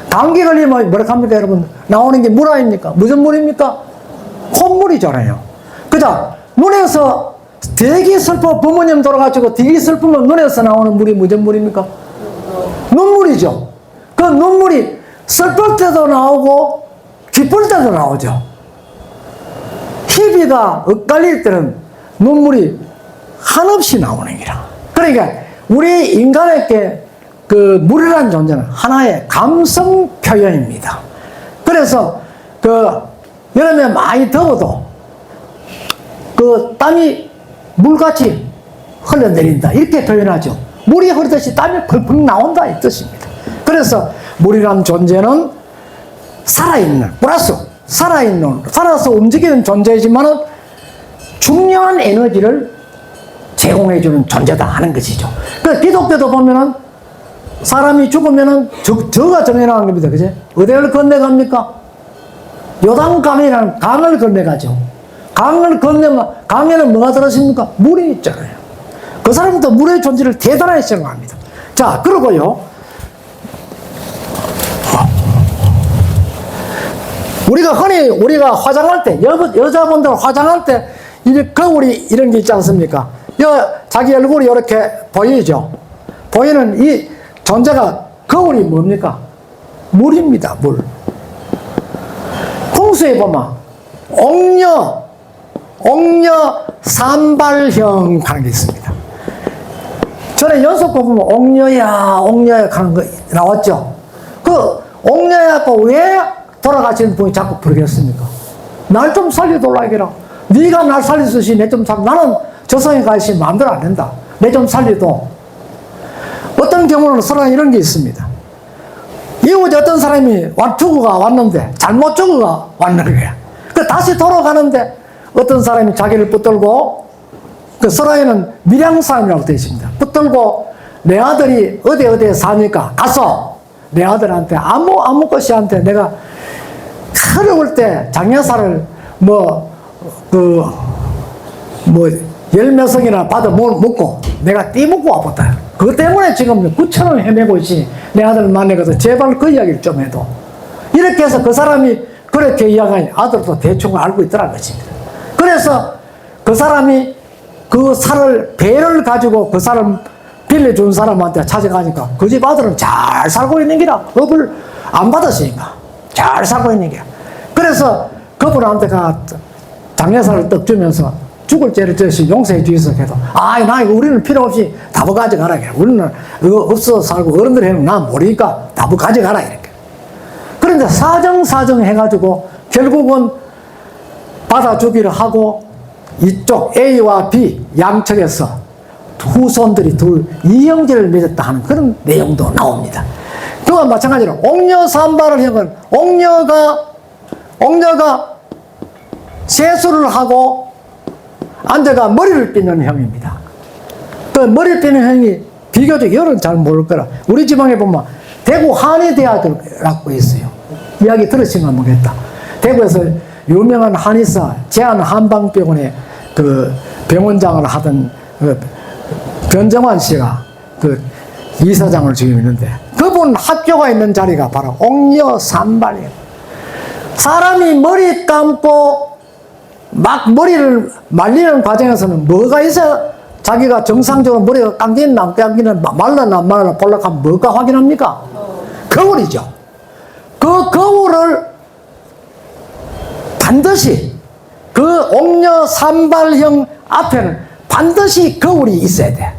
A: 감기 걸리면 뭐라 합니까 여러분? 나오는 게 물 아닙니까? 무슨 물입니까? 콧물이잖아요. 그죠? 눈에서 되게 슬퍼 부모님 돌아가시고 되게 슬프면 눈에서 나오는 물이 무슨 물입니까? 눈물이죠. 그 눈물이 슬플 때도 나오고 기쁠 때도 나오죠. 희비가 엇갈릴 때는 눈물이 한없이 나오는 기라. 그러니까 우리 인간에게 그 물이라는 존재는 하나의 감성 표현입니다. 그래서 그 여름에 많이 더워도 그 땀이 물같이 흘러내린다 이렇게 표현하죠. 물이 흐르듯이 땀이 펄펄 나온다 이 뜻입니다. 그래서 물이라는 존재는 살아있는 플러스 살아서 움직이는 존재이지만은 중요한 에너지를 제공해주는 존재다 하는 것이죠. 그 기독교도 보면은 사람이 죽으면은 저가 정해놓은 겁니다. 그제? 어디를 건너갑니까? 요단강이라는 강을 건너가죠. 강을 건너면 강에는 뭐가 들었습니까? 물이 있잖아요. 그 사람도 물의 존재를 대단하게 생각합니다. 자, 그러고요. 우리가 화장할 때, 여자분들 화장할 때, 거울이 이런 게 있지 않습니까? 자기 얼굴이 이렇게 보이죠? 보이는 이 존재가 거울이 뭡니까? 물입니다, 물. 풍수에 보면, 옥녀 산발형 하는 게 있습니다. 전에 연속곡 보면, 옥녀야 하는 거 나왔죠? 그, 옥녀야고 왜 돌아가시는 분이 자꾸 부르겠습니까? 날 좀 살려달라기라. 네가 날 살리듯이 내 좀 살려. 나는 저승에 가 있으면 마음대로 안 된다. 내 좀 살려도. 어떤 경우는 서로 이런 게 있습니다. 이웃에 어떤 사람이 죽어가 왔는데 잘못 죽어가 왔는 거야. 그 다시 돌아가는데 어떤 사람이 자기를 붙들고 그 서로에는 밀양사람이라고 되어 있습니다. 붙들고 내 아들이 어디에 사니까 가서 내 아들한테 아무 것이한테 내가 어려울 때 장례사를 열몇 성이나 받아 먹고 내가 띠먹고 와봤다. 그것 때문에 지금 9,000원 헤매고 있지. 내 아들 만나가서 제발 그 이야기를 좀 해도. 이렇게 해서 그 사람이 그렇게 이야기하니 아들도 대충 알고 있더라는 것입니다. 그래서 그 사람이 그 배를 가지고 그 사람 빌려준 사람한테 찾아가니까 그 집 아들은 잘 살고 있는 기라. 업을 안 받았으니까 잘 살고 있는 기라. 그래서 그분한테 장례사를 떡 주면서 죽을 죄를 져서 용서해 주셔서 해도 우리는 필요 없이 다부 가져가라. 우리는 이거 없어서 살고 어른들 해놓으면 난 모르니까 다부 가져가라. 이렇게. 그런데 사정 해가지고 결국은 받아주기를 하고 이쪽 A와 B 양측에서 후손들이 이형제를 맺었다 하는 그런 내용도 나옵니다. 그와 마찬가지로 옥녀 산발을 형은 옥녀가 세수를 하고 앉아가 머리를 빗는 형입니다. 그 머리를 빗는 형이 비교적 여러분 잘 모를 거라. 우리 지방에 보면 대구 한의대학이라고 있어요. 이야기 들으시면 모르겠다. 대구에서 유명한 한의사 제한한방병원의 그 병원장을 하던 변정환 씨가 그 이사장을 지금 있는데 그분 학교가 있는 자리가 바로 옥녀 산발이에요. 사람이 머리 감고 막 머리를 말리는 과정에서는 뭐가 있어야 자기가 정상적으로 머리가 감기나 안 감기나 말랐나 안 말랐나 보려고 하면 뭐가 확인합니까? 거울이죠. 그 거울을 반드시 그 옥녀 산발형 앞에는 반드시 거울이 있어야 돼.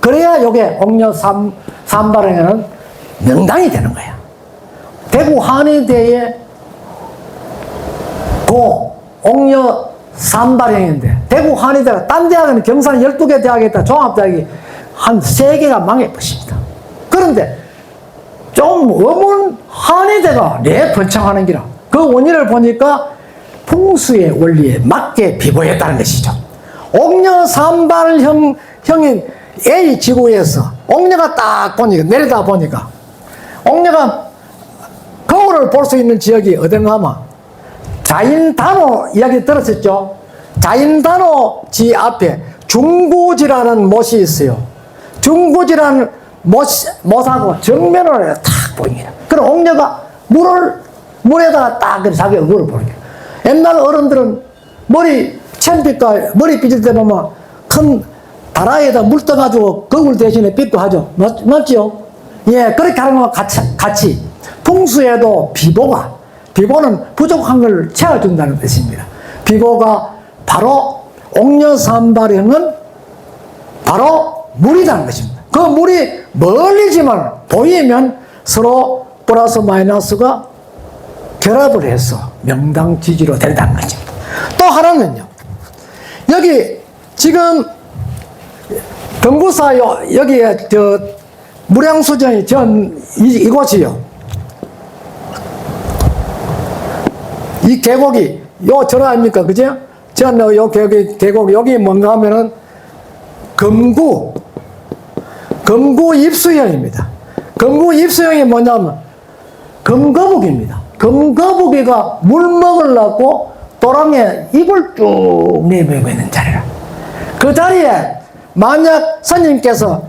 A: 그래야 이게 옥녀 산발형에는 명당이 되는 거야. 대구 한의대에 옥녀 산발형인데 대구 한의대가 딴 대학은 경산 12개 대학에 있다 종합대학이 한 3개가 망해버립니다. 그런데 좀 한의대가 내 번창하는 기라. 그 원인을 보니까 풍수의 원리에 맞게 비보했다는 것이죠. 옥녀 산발형인 A 지구에서 옥녀가 딱 보니까 내려다 보니까 옥녀가 거울을 볼 수 있는 지역이 어딘가 하면 자인단호 이야기 들었었죠. 자인단호 앞에 중구지라는 못이 있어요. 중구지라는 못하고 정면을 탁 보입니다. 그럼 옥녀가 물에다가 딱 자기 얼굴을 보는 거예요. 옛날 어른들은 챔빛과 머리 빚을 때 보면 큰 다라에다 물 떠가지고 거울 대신에 빚도 하죠. 맞죠? 예, 그렇게 하는 거와 같이 풍수에도 비보는 부족한 걸 채워준다는 뜻입니다. 비보가 바로 옥녀 산발형은 바로 물이라는 것입니다. 그 물이 멀리지만 보이면 서로 플러스 마이너스가 결합을 해서 명당지지로 된다는 것입니다. 또 하나는요, 여기 지금 경구사 여기에 무량수전이 이곳이요, 이 계곡이 요 절 아닙니까, 그죠? 요 계곡 여기 뭔가 하면은 금구 입수형입니다. 금구 입수형이 뭐냐면 금거북입니다. 금거북이가 물 먹으려고 도랑에 입을 쭉 내밀고 있는 자리라. 그 자리에 만약 스님께서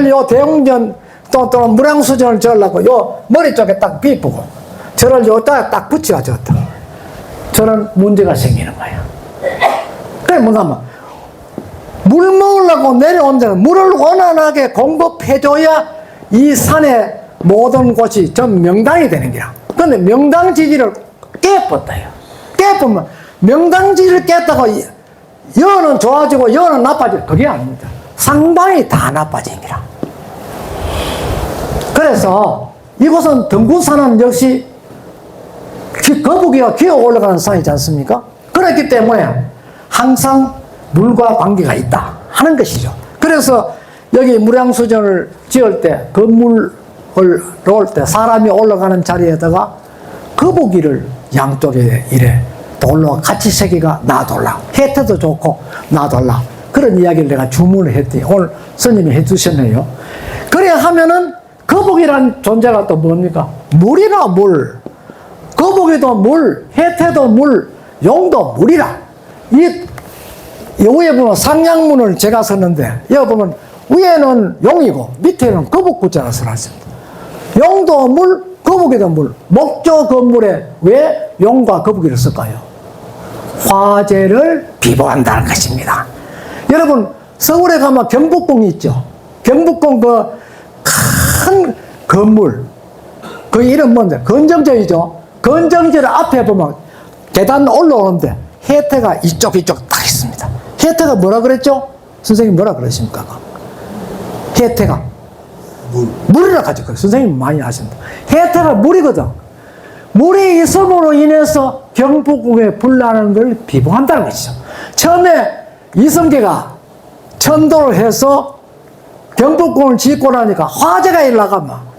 A: 요 대웅전 또 무량수전을 절라고 요 머리 쪽에 딱 비쁘고 저를 요따 딱 붙여가지고 저는 문제가 생기는 거예요. 그게 뭐냐면 물 먹으려고 내려온 데는 물을 원활하게 공급해줘야 이 산의 모든 곳이 전 명당이 되는 거야. 그런데 명당 지지를 깨버렸어요. 깨보면 명당 지지를 깼다고 여는 좋아지고 여는 나빠지고 그게 아닙니다. 상당히 다 나빠진 거라. 그래서 이곳은 등구산은 역시 거북이가 기어 올라가는 산이지 않습니까? 그렇기 때문에 항상 물과 관계가 있다 하는 것이죠. 그래서 여기 무량수전을 지을 때 건물을 놓을 때 사람이 올라가는 자리에다가 거북이를 양쪽에 이래 돌로 같이 새기가 놔둘라. 혜태도 좋고 놔둘라. 그런 이야기를 내가 주문을 했더니 오늘 스님이 해주셨네요. 그래야 하면은 거북이란 존재가 또 뭡니까? 물이라 물. 거북이도 물, 혜태도 물, 용도 물이라. 여기에 보면 상냥문을 제가 썼는데 여기 보면 위에는 용이고 밑에는 거북구자가 써놨습니다. 용도 물, 거북이도 물. 목조 건물에 왜 용과 거북이를 쓸까요? 화재를 비보한다는 것입니다. 여러분 서울에 가면 경복궁이 있죠. 경복궁 그 큰 건물 그 이름 뭔데? 건정전이죠. 건정전 앞에 보면 계단 올라오는데 혜태가 이쪽 다 있습니다. 혜태가 뭐라 그랬죠? 선생님 뭐라 그러십니까? 혜태가 물이라 하죠. 선생님 많이 아십니다. 혜태가 물이거든. 물이 있음으로 인해서 경복궁에 불나는 걸 비봉한다는 것이죠. 처음에 이성계가 천도를 해서 경복궁을 짓고 나니까 화재가 일어나가면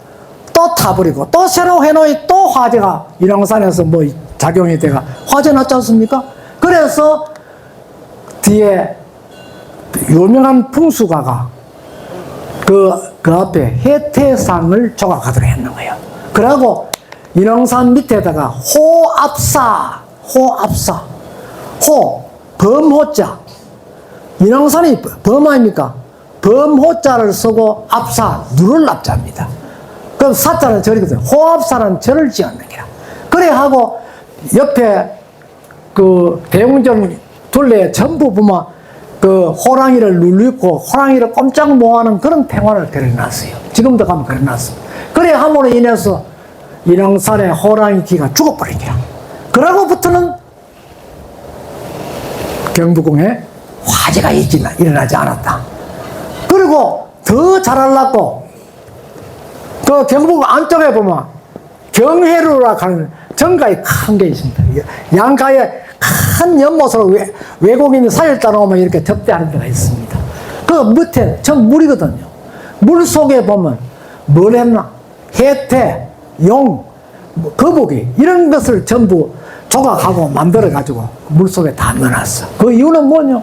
A: 또 타버리고 또 새로 해놓이 또 화재가 인왕산에서 뭐 작용이 돼가 화재 났지 않습니까? 그래서 뒤에 유명한 풍수가가 그 앞에 혜태상을 조각하도록 했는 거예요. 그러고 인왕산 밑에다가 호, 범호자. 인왕산이 범 아닙니까? 범호자를 쓰고 압사, 누를 압자입니다. 그럼 사자는 절이거든요. 호압사는 절을 지었는 거야. 그래 하고 옆에 그 대웅전 둘레에 전부 보면 그 호랑이를 눌리고 호랑이를 꼼짝 못하는 그런 평화를 그려놨어요. 지금도 가면 그려놨습니다. 그래 함으로 인해서 인왕산의 호랑이 귀가 죽어버린 거야. 그러고부터는 경복궁에 화재가 일어나지 않았다. 그리고 더 잘하려고 그 경복궁 안쪽에 보면 경회루라 하는 정가에 큰 게 있습니다. 양가에 큰 연못으로 외국인이 사일자 나오면 이렇게 접대하는 데가 있습니다. 그 밑에 전 물이거든요. 물 속에 보면 뭘 했나? 혜태, 용, 거북이 이런 것을 전부 조각하고 만들어가지고 물 속에 다 넣어놨어. 그 이유는 뭐냐?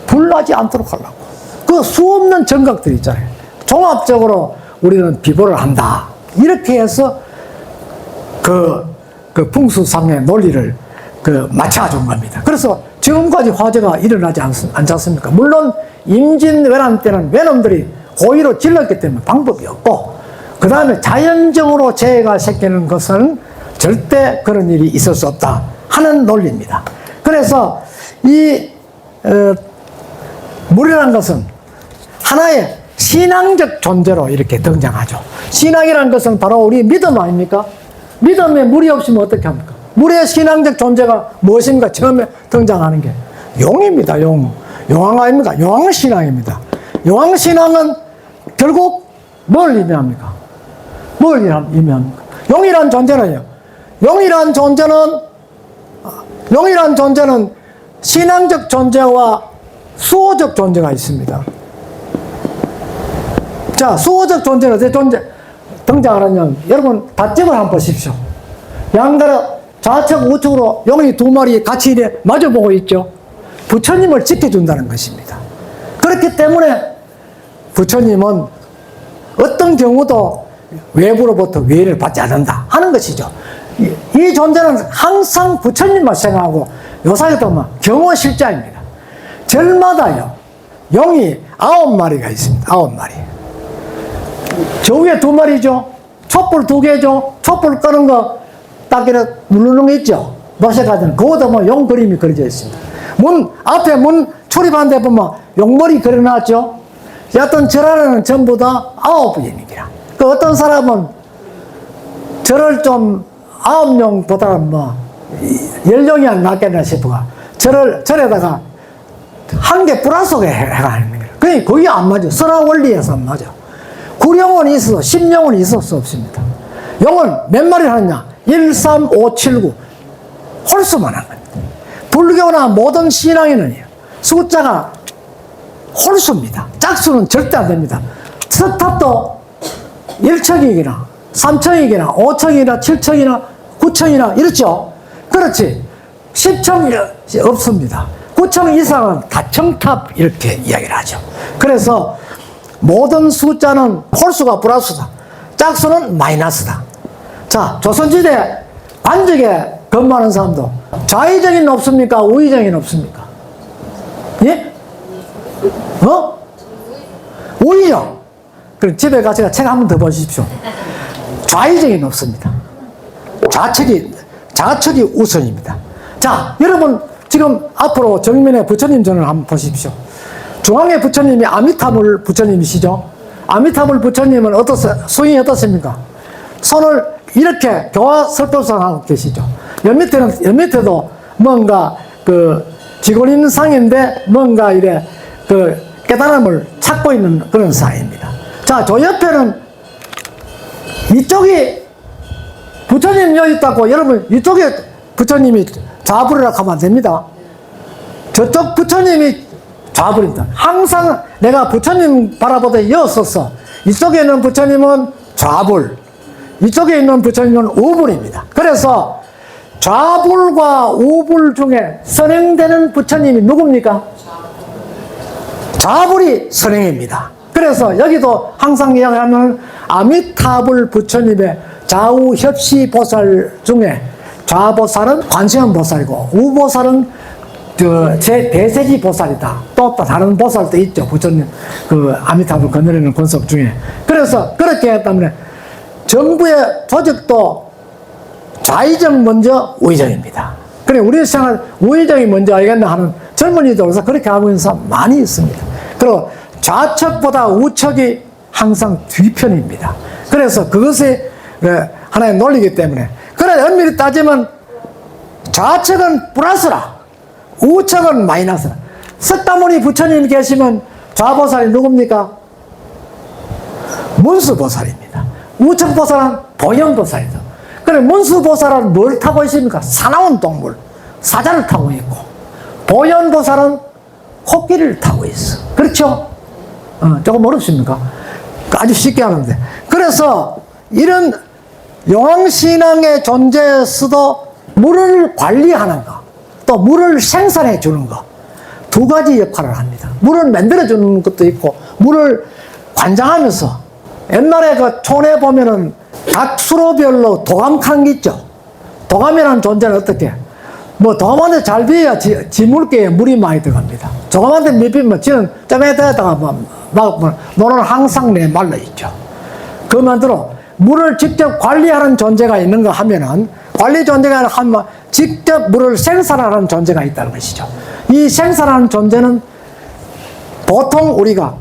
A: 불나지 않도록 하려고. 그 수없는 정각들이 있잖아요. 종합적으로 우리는 비보를 한다. 이렇게 해서 그 풍수상의 논리를 맞춰준 겁니다. 그래서 지금까지 화재가 일어나지 않지 않습니까? 물론 임진왜란 때는 외놈들이 고의로 질렀기 때문에 방법이 없고, 그 다음에 자연적으로 재해가 생기는 것은 절대 그런 일이 있을 수 없다 하는 논리입니다. 그래서 이 물이라는 것은 하나의 신앙적 존재로 이렇게 등장하죠. 신앙이라는 것은 바로 우리 믿음 아닙니까? 믿음에 물이 없으면 어떻게 합니까? 물의 신앙적 존재가 무엇인가 처음에 등장하는 게 용입니다. 용왕 아닙니까? 용왕은 신앙입니다. 용왕신앙은 결국 뭘 의미합니까? 뭘 의미합니까? 용이란 존재는요. 용이란 존재는 신앙적 존재와 수호적 존재가 있습니다. 자, 수호적 존재는 어떻게 등장하느냐. 여러분, 닷집을 한번 보십시오. 양가로 좌측 우측으로 용이 두 마리 같이 이래 마주보고 있죠. 부처님을 지켜준다는 것입니다. 그렇기 때문에 부처님은 어떤 경우도 외부로부터 위해를 받지 않는다 하는 것이죠. 이 존재는 항상 부처님만 생각하고 요사이도 뭐 경호실자입니다. 절마다요 용이 9마리가 있습니다. 9마리. 저 위에 2마리죠. 촛불 2개죠. 촛불 끄는 거 딱 이렇게 누르는 거 있죠. 노세가든 그것도 뭐 용 그림이 그려져 있습니다. 앞에 문 출입하는 데 보면 용머리 그려놨죠. 여하튼 절하는 전부 다 9인입니다. 그 어떤 사람은 절을 좀 9용보다는 뭐 10용이 안 낫겠나 싶어가 절에다가 한 개 플러스가 해가는 거예요. 그게 거기 안 맞아. 선화 원리에서 안 맞아. 9용은 있어도 10용은 있을 수 없습니다. 용은 몇 마리 하느냐? 1, 3, 5, 7, 9 홀수만 한 겁니다. 불교나 모든 신앙에는 숫자가 홀수입니다. 짝수는 절대 안 됩니다. 스탑도 1척이기나 3척이기나 5척이나 7척이나 9척이나 이렇죠. 그렇지. 10척이 없습니다. 9척 이상은 다청탑 이렇게 이야기를 하죠. 그래서 모든 숫자는 홀수가 플러스다. 짝수는 마이너스다. 자, 조선시대 관직에 근무하는 사람도 좌의정인 없습니까? 우의정인 없습니까? 예? 우의정. 그럼 집에 가서 책 한 번 더 보십시오. 좌의정인 없습니다. 좌측이 우선입니다. 자, 여러분 지금 앞으로 정면에 부처님 전을 한번 보십시오. 중앙에 부처님이 아미타불 부처님이시죠. 아미타불 부처님은 수행이 어떻습니까? 손을 이렇게 교화설법상하고 계시죠. 옆밑에도 뭔가 지골 상인데 뭔가 이래 깨달음을 찾고 있는 그런 상입니다. 자, 저 옆에는 이쪽이 부처님 여기 있다고 여러분 이쪽에 부처님이 좌불이라고 하면 안 됩니다. 저쪽 부처님이 좌불입니다. 항상 내가 부처님 바라보다 이었었어. 이쪽에 있는 부처님은 좌불, 이쪽에 있는 부처님은 우불입니다. 그래서 좌불과 우불 중에 선행되는 부처님이 누굽니까? 좌불이 선행입니다. 그래서 여기도 항상 이야기하면 아미타불 부처님의 좌우 협시 보살 중에 좌보살은 관세음 보살이고 우보살은 제 대세지 보살이다. 또 다른 보살도 있죠. 부처님 아미타불 건너리는 권석 중에. 그래서 그렇게 했기 때문에 정부의 조직도 좌의정 먼저 우의정입니다. 그래 우리 생활 우의정이 먼저 알겠나 하는 젊은이들 그래서 그렇게 하고 있는 사람 많이 있습니다. 그리고 좌측보다 우측이 항상 뒤편입니다. 그래서 그것이 하나의 논리이기 때문에 그래 엄밀히 따지면 좌측은 플러스라 우측은 마이너스라. 석가모니 부처님 계시면 좌보살이 누굽니까? 문수보살입니다. 우측보살은 보현보살이죠. 그래 문수보살은 뭘 타고 있습니까? 사나운 동물 사자를 타고 있고 보현보살은 코끼리를 타고 있어. 그렇죠? 조금 어렵습니까? 아주 쉽게 하는데. 그래서 이런 용왕신앙의 존재에서도 물을 관리하는 거, 또 물을 생산해 주는 거, 두 가지 역할을 합니다. 물을 만들어 주는 것도 있고, 물을 관장하면서, 옛날에 촌에 보면은 각 수로별로 도감칸 있죠? 도감이라는 존재는 어떻게? 도감한테 잘 비어야 지 물개에 물이 많이 들어갑니다. 조감한테 못 비면 지는 점에다가 노는 항상 말라 있죠. 그 만들어 물을 직접 관리하는 존재가 있는가 하면은 관리 존재가 하면 직접 물을 생산하는 존재가 있다는 것이죠. 이 생산하는 존재는 보통 우리가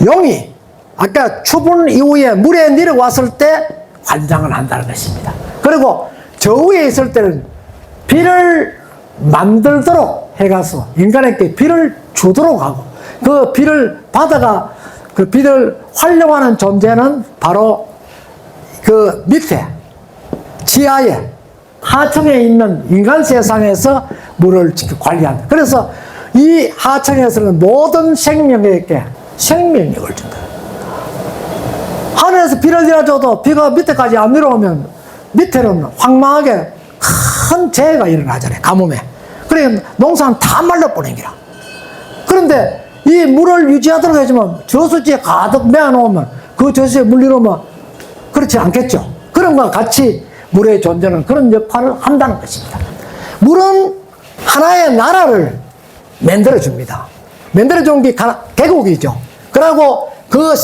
A: 용이 아까 추분 이후에 물에 내려왔을 때 관장을 한다는 것입니다. 그리고 저 위에 있을 때는 비를 만들도록 해가서 인간에게 비를 주도록 하고 그 비를 바다가 그 비를 활용하는 존재는 바로 그 밑에 지하에 하층에 있는 인간 세상에서 물을 관리한다. 그래서 이 하층에서는 모든 생명에게 생명력을 준다. 하늘에서 비를 내려줘도 비가 밑에까지 안 내려오면 밑에는 황망하게 큰 재해가 일어나잖아요. 가뭄에. 그래 농사는 다 말라버린 기라. 그런데 이 물을 유지하도록 해주면 저수지에 가득 메어놓으면 그 저수지에 물 내려오면 그렇지 않겠죠. 그런 것과 같이 물의 존재는 그런 역할을 한다는 것입니다. 물은 하나의 나라를 만들어줍니다. 만들어준 게 계곡이죠. 그리고 그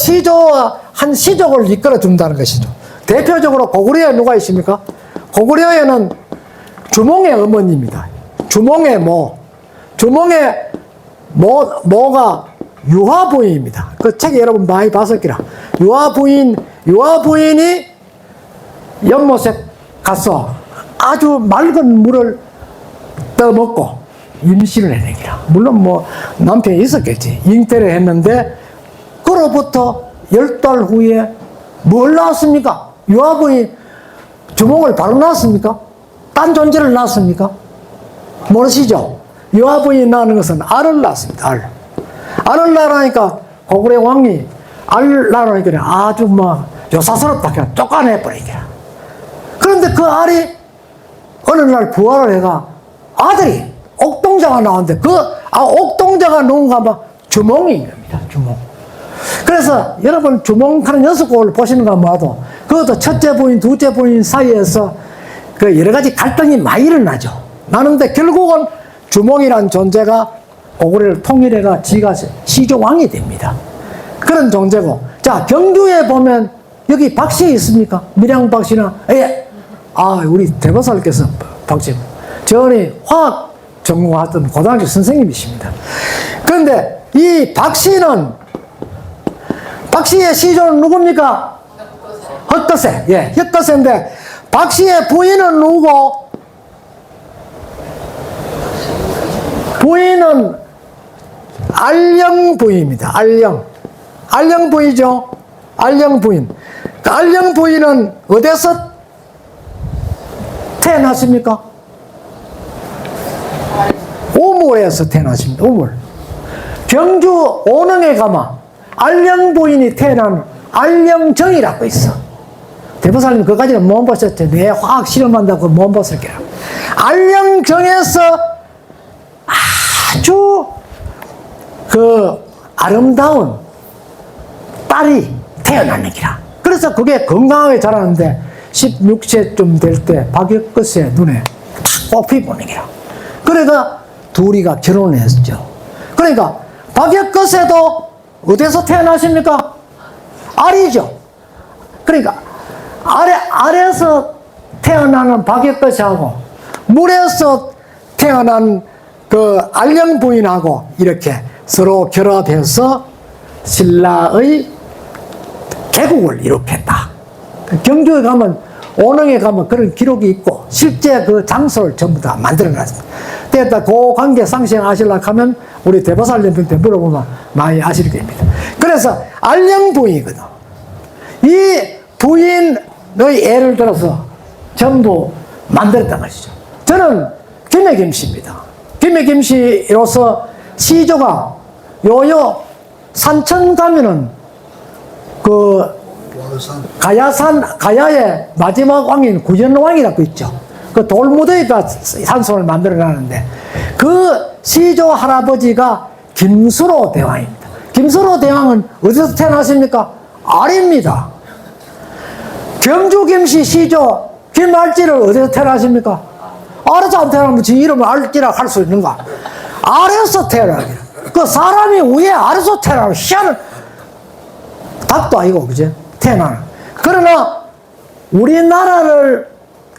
A: 한 시족을 이끌어준다는 것이죠. 대표적으로 고구려에 누가 있습니까? 고구려에는 주몽의 어머니입니다. 주몽의 모. 주몽의 모가 유화부인입니다. 그 책 여러분 많이 봤었기라. 유화부인이 연못에 가서 아주 맑은 물을 떠먹고 임신을 해내기라. 물론 뭐 남편이 있었겠지. 잉태를 했는데 그로부터 10달 후에 뭘 낳았습니까? 유화부인 주몽을 바로 낳았습니까? 딴 존재를 낳았습니까? 모르시죠? 유화부인이 낳는 것은 알을 낳았습니다. 알을 낳으니까 고구려 왕이 알 낳으니까 아주 뭐 요사스럽다 그냥 쫓아내버리기라. 그런데 그 알이 어느 날 부활을 해가 아들이 옥동자가 나왔는데 그 옥동자가 누군가 막 주몽인 겁니다. 주몽. 그래서 여러분 주몽하는 6곡을 보시는 거 봐도 그것도 첫째 부인, 둘째 부인 사이에서 그 여러 가지 갈등이 많이 일어나죠. 나는데 결국은 주몽이란 존재가 고구려를 통일해가 지가 시조왕이 됩니다. 그런 존재고. 자, 경주에 보면 여기 박씨 있습니까? 밀양박씨나, 예. 우리 대보살께서 박씨. 저는 화학 전공하던 고등학교 선생님이십니다. 그런데 이 박씨의 시조는 누굽니까? 헛거세. 예, 헛거세인데, 박씨의 부인은 누구고? 부인은 알령 부인입니다. 알령 부인이죠. 알령 부인. 그 알령 부인은 어디서 태어났습니까? 우물에서 태어났습니다. 우물. 경주 오능에 가면 알령 부인이 태어난 알령정이라고 있어. 대보살님 그까지는 못 보셨죠. 내 화학 실험한다고 못 봤을 거야. 알령정에서 아주 그 아름다운 딸이 태어나는 기라. 그래서 그게 건강하게 자라는데 16세쯤 될 때 박역거스의 눈에 탁 꽃이 보는 기라. 그러니까 둘이가 결혼을 했죠. 그러니까 박역거스도 어디서 태어나십니까? 알이죠. 그러니까 알에서 태어나는 박역거스하고 물에서 태어난 그 알령 부인하고 이렇게 서로 결합해서 신라의 계곡을 이룩했다. 경주에 가면 오능에 가면 그런 기록이 있고 실제 그 장소를 전부 다 만들어놨습니다. 그때 그 관계 상생 아시려고 하면 우리 대보살님한테 물어보면 많이 아실 겁니다. 그래서 알령 부인이거든. 이 부인의 예를 들어서 전부 만들었단 것이죠. 저는 김해김씨입니다. 김해김씨로서 시조가 요요 산천 가면은 그 가야의 마지막 왕인 구전왕이라고 있죠. 그 돌무더기가 산소를 만들어내는데 그 시조 할아버지가 김수로 대왕입니다. 김수로 대왕은 어디서 태어났습니까? 알입니다. 경주 김씨 시조 김알지를 어디서 태어났습니까? 알에서 안 태어나면 지 이름을 알지라 할 수 있는가? 알에서 태어나기. 그 사람이 위에 알에서 태어나는 희한한 닭도 아니고 그제 태어나는. 그러나 우리나라를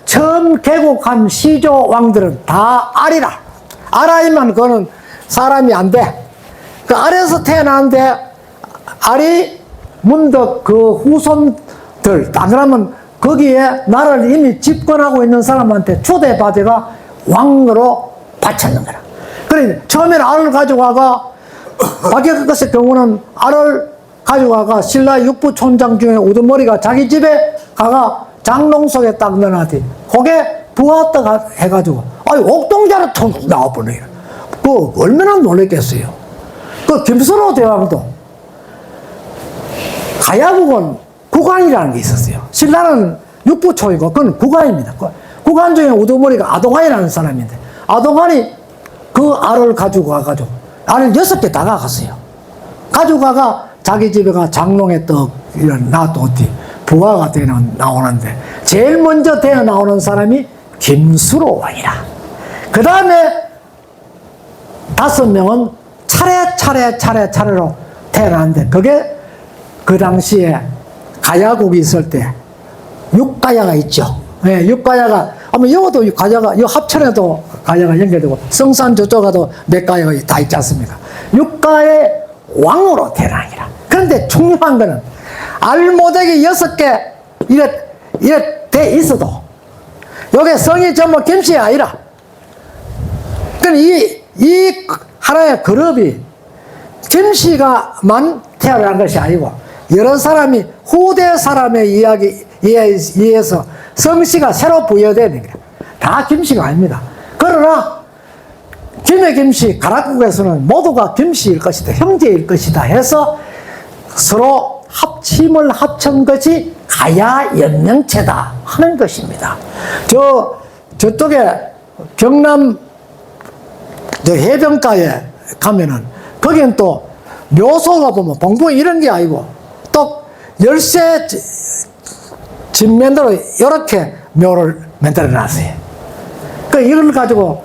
A: 처음 개국한 시조 왕들은 다 알이라. 알아이면 그거는 사람이 안 돼. 그 알에서 태어나는데 알이 문득 그 후손들 안 그러면 거기에 나라를 이미 집권하고 있는 사람한테 초대받아가 왕으로 바쳤는 거라. 그래 처음에는 알을 가져와가 박혁것의 경우는 알을 가져가가 신라 육부촌장 중에 우두머리가 자기 집에 가가 장롱 속에 딱 넣어놨지. 거기에 부었다 해가지고, 아니, 옥동자로 통 나와버려요. 그, 얼마나 놀랬겠어요. 그, 김수로 대왕도, 가야국은 국왕이라는 게 있었어요. 신라는 육부초이고, 그건 국왕입니다. 국왕 중에 우두머리가 아동환이라는 사람인데, 아동환이 그 알을 가지고 가가지고, 알을 6개 다 가갔어요. 가지고 가가 자기 집에 가 장롱에 떡, 이런, 놔뒀지. 부하가 나오는데, 제일 먼저 되어 나오는 사람이 김수로 왕이라. 그 다음에 5명은 차례로 태어났는데, 그게 그 당시에 가야국이 있을 때, 육가야가 있죠. 예, 육가야가, 아마 이것도 가야가, 이 합천에도 가야가 연결되고, 성산 저쪽 가도 몇 가야가 다 있지 않습니까? 육가의 왕으로 태어나기라. 그런데 중요한 거는, 알모대기 6개, 이래 돼 있어도, 요게 성이 전부 김씨 아니라, 이 하나의 그룹이 김씨가만 태어난 것이 아니고, 여러 사람이 후대 사람의 이야기에 의해서 성씨가 새로 부여되는 거예요. 다 김씨가 아닙니다. 그러나, 김의 김씨, 가락국에서는 모두가 김씨일 것이다, 형제일 것이다 해서 서로 합친 것이 가야연명체다 하는 것입니다. 저쪽에 경남 해변가에 가면은 거기는 또 묘소가 보면 봉봉 이런 게 아니고 또 열쇠 진면으로 이렇게 묘를 만들어 놨어요. 이걸 가지고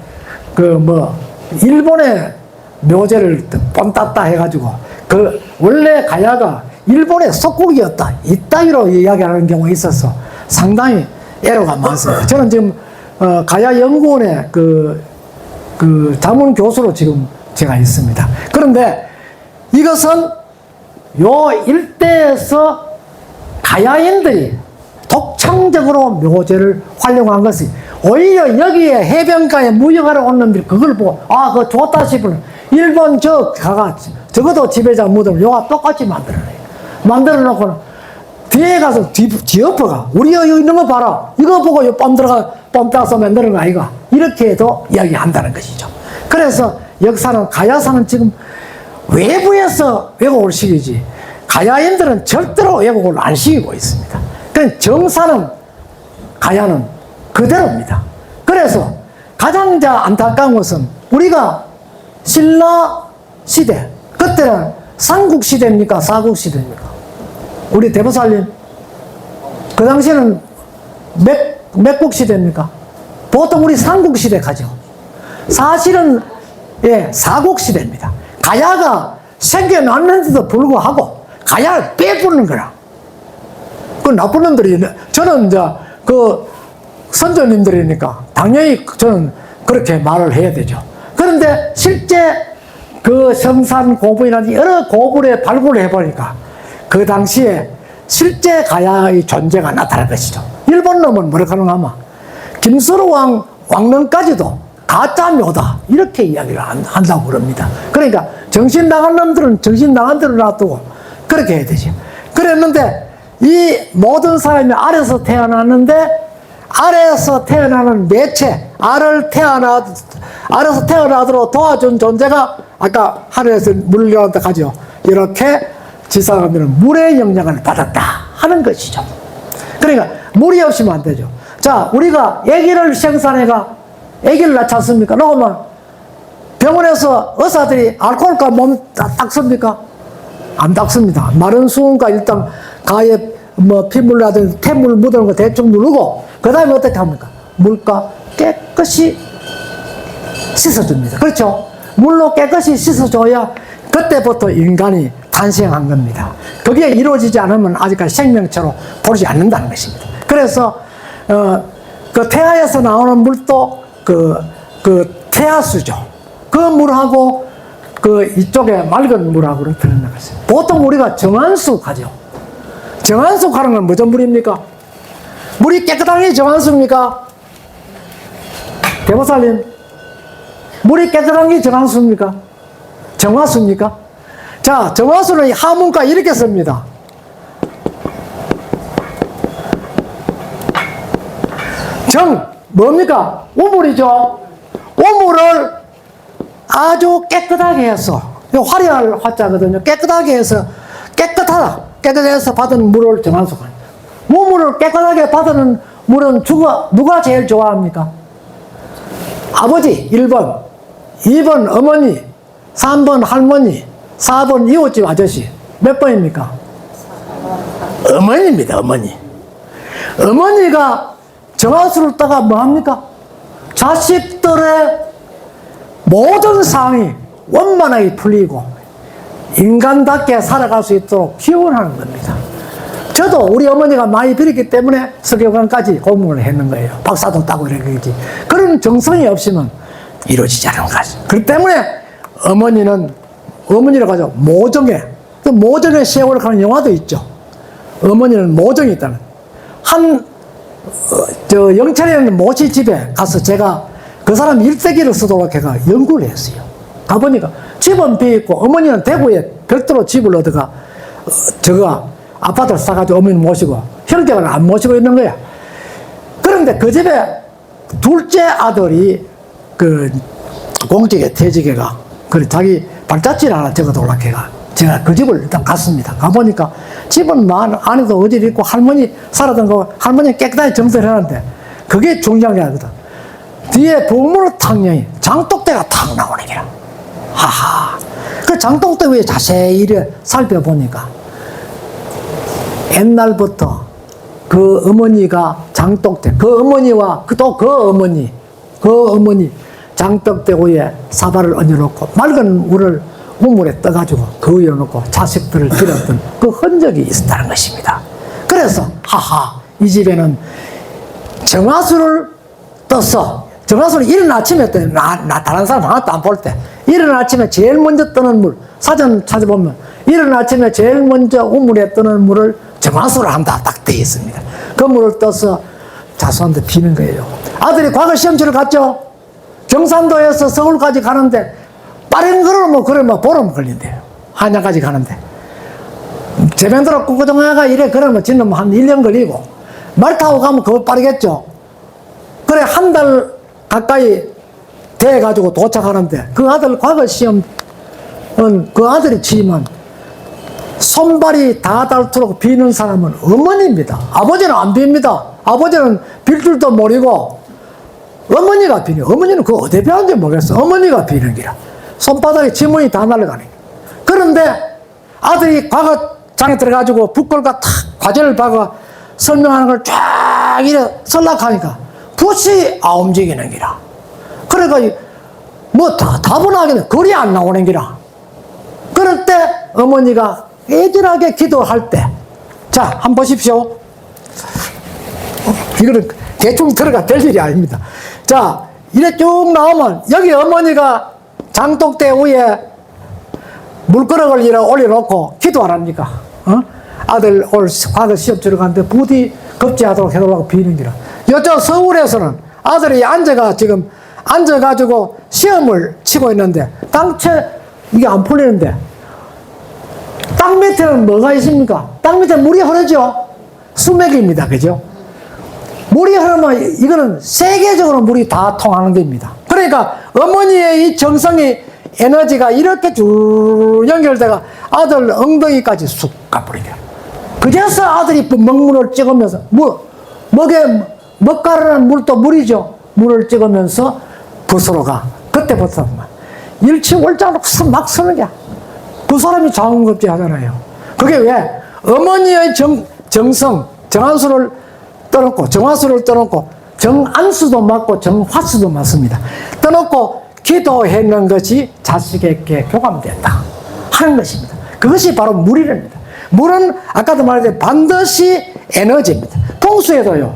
A: 일본의 묘제를 뻔땄다 해가지고 원래 가야가 일본의 속국이었다. 이따위로 이야기하는 경우가 있어서 상당히 애로가 많습니다. 저는 지금, 가야연구원의 자문 교수로 지금 제가 있습니다. 그런데 이것은 요 일대에서 가야인들이 독창적으로 묘제를 활용한 것이 오히려 여기에 해변가에 무역하러 온 놈들이 그걸 보고, 그거 좋다 싶으면 일본 적어도 지배자 무덤을 요가 똑같이 만들어 놓고는 뒤에 가서 뒤엎어가 우리 여기 있는 거 봐라 이거 보고 요 뻔 따서 만드는 거 아이가 이렇게 해도 이야기한다는 것이죠. 그래서 역사는 가야사는 지금 외부에서 왜곡을 시키지 가야인들은 절대로 왜곡을 안 시키고 있습니다. 그러니까 정사는 가야는 그대로입니다. 그래서 가장 안타까운 것은 우리가 신라 시대 그때는 삼국시대입니까? 사국시대입니까? 우리 대보살님 그 당시에는 몇 국시대입니까? 보통 우리 삼국시대 가죠. 사실은 사국시대입니다. 가야가 생겨났는데도 불구하고 가야를 빼부는 거야. 그 나쁜 놈들이 저는 이제 선조님들이니까 당연히 저는 그렇게 말을 해야 되죠. 그런데 실제 성산 고분이라든지 여러 고분에 발굴을 해보니까 그 당시에 실제 가야의 존재가 나타날 것이죠. 일본 놈은 뭐라고 하는가 김수로 왕릉까지도 가짜 묘다 이렇게 이야기를 한다고 그럽니다. 그러니까 정신 나간 놈들은 정신 나간 대로 놔두고 그렇게 해야 되죠. 그랬는데 이 모든 사람이 알에서 태어났는데 알에서 태어나는 매체, 알에서 태어나도록 도와준 존재가 아까 하늘에서 물려온다 하죠. 이렇게 지상하면 물의 영향을 받았다 하는 것이죠. 그러니까 물이 없으면 안 되죠. 자, 우리가 아기를 생산해가 아기를 낳잖습니까? 그러면 병원에서 의사들이 알코올가 몸 닦습니까? 안 닦습니다. 마른 수은가 일단 가에 피물라든지 태물 묻은 거 대충 누르고 그 다음에 어떻게 합니까? 물과 깨끗이 씻어줍니다. 그렇죠? 물로 깨끗이 씻어줘야 그때부터 인간이 탄생한 겁니다. 그게 이루어지지 않으면 아직까지 생명체로 보지 않는다는 것입니다. 그래서 그 태아에서 나오는 물도 태아수죠. 그 물하고 이쪽에 맑은 물하고를 들어있는 것입니다. 보통 우리가 정한수 하죠. 정한수 하는 건 무슨 물입니까? 물이 깨끗한 게 정한수입니까? 대보살님, 물이 깨끗한 게 정한수입니까? 정화수입니까? 자, 정화수는 하문과 이렇게 씁니다. 정, 뭡니까? 우물이죠. 우물을 아주 깨끗하게 해서, 화려할 화자거든요. 깨끗하게 해서, 깨끗해서 받은 물을 정화수가. 우물을 깨끗하게 받은 물은 누가 제일 좋아합니까? 아버지 1번, 2번 어머니, 3번 할머니, 4번 이웃집 아저씨. 몇 번입니까? 어머니입니다. 어머니가 정화수를 따가 뭐합니까? 자식들의 모든 상황이 원만하게 풀리고 인간답게 살아갈 수 있도록 기원하는 겁니다. 저도 우리 어머니가 많이 빌었기 때문에 석유관까지 공부를 했는 거예요. 박사도 따고 이런 거지. 그런 정성이 없으면 이루어지지 않은 거죠. 그렇기 때문에 어머니를 가지고 모정의 세월을 하는 영화도 있죠. 어머니는 모정이 있다는. 영철이라는 모씨 집에 가서 제가 그 사람 일대기를 쓰도록 해가 연구를 했어요. 가보니까 집은 비있고 어머니는 대구에 별도로 집을 얻어가 저가 아파트를 사가지고 어머니 모시고 형제는 안 모시고 있는 거야. 그런데 그 집에 둘째 아들이 그 공직에 퇴직해가 그래 자기 발자취를 하나 적어놓으려고 해가 제가 그 집을 일단 갔습니다. 가보니까 집은 안에도 어디를 있고 할머니 살았던 거 할머니 깨끗하게 정돈을 해놨는데 그게 중요한 게 아니거든. 뒤에 보물탕령이 장독대가 탁 나오는 게라. 하하. 그 장독대 위에 자세히 이래 살펴보니까 옛날부터 그 어머니가 장독대, 그 어머니와 또 그 어머니 장독대 위에 사발을 얹어놓고 맑은 물을 우물에 떠가지고 그 위에 놓고 자식들을 기렸던 그 흔적이 있었다는 것입니다. 그래서 하하 이 집에는 정화수를 떠서 정화수는 이른 아침에 떠요. 다른 사람 하나도 안 볼 때 이른 아침에 제일 먼저 뜨는 물 사전 찾아보면 이른 아침에 제일 먼저 우물에 뜨는 물을 정화수를 한다 딱 되어 있습니다. 그 물을 떠서 자수한테 피는 거예요. 아들이 과거 시험치를 갔죠. 경산도에서 서울까지 가는데 빠른 걸으면 그러면 보름 걸린대요. 한양까지 가는데 제변도로 꾸꾸정하가 이래 그러면 지금 한 1년 걸리고 말 타고 가면 그거 빠르겠죠. 그래 한 달 가까이 돼가지고 도착하는데 그 아들 과거 시험은 그 아들이 치면 손발이 다 닳도록 비는 사람은 어머니입니다. 아버지는 안 빕니다. 아버지는 빌 줄도 모르고 어머니가 비는. 어머니는 그거 어디 배웠는지 모르겠어. 어머니가 비는 기라. 손바닥에 지문이 다 날아가네. 그런데 아들이 과거장에 들어가지고 붓글과 탁 과제를 박아 설명하는 걸 쫙 이래 설락하니까 붓이 안 움직이는 기라. 그러니까 뭐 답은 하겠네. 글이 안 나오는 기라. 그럴 때 어머니가 애절하게 기도할 때, 자, 한번 보십시오. 이거는 대충 들어가 될 일이 아닙니다. 자, 이래 쭉 나오면 여기 어머니가 장독대 위에 물그릇을 이래 올려놓고 기도 안 합니까? 아들 올 과거 시험 들어가는데 부디 급제하도록 해달라고 비는 기라. 요즘 서울에서는 아들이 앉아가지고 시험을 치고 있는데 당최 이게 안 풀리는데 땅 밑에는 뭐가 있습니까? 땅 밑에 물이 흐르죠? 수맥입니다. 그죠? 물이 흐르면 이거는 세계적으로 물이 다 통하는 겁니다. 그러니까 어머니의 이 정성이 에너지가 이렇게 쭉 연결돼가 아들 엉덩이까지 쑥 가버리게. 그래서 아들이 먹물을 찍으면서 먹가루는 물도 물이죠. 물을 찍으면서 붓으로 가. 그때부터 일치월장으로 막 서는 게. 그 사람이 자원급제 하잖아요. 그게 왜? 어머니의 정성, 정안수를 떠놓고, 정화수를 떠놓고, 정안수도 맞고, 정화수도 맞습니다. 떠놓고 기도했는 것이 자식에게 교감된다 하는 것입니다. 그것이 바로 물이랍니다. 물은 아까도 말했듯이 반드시 에너지입니다. 풍수에도요,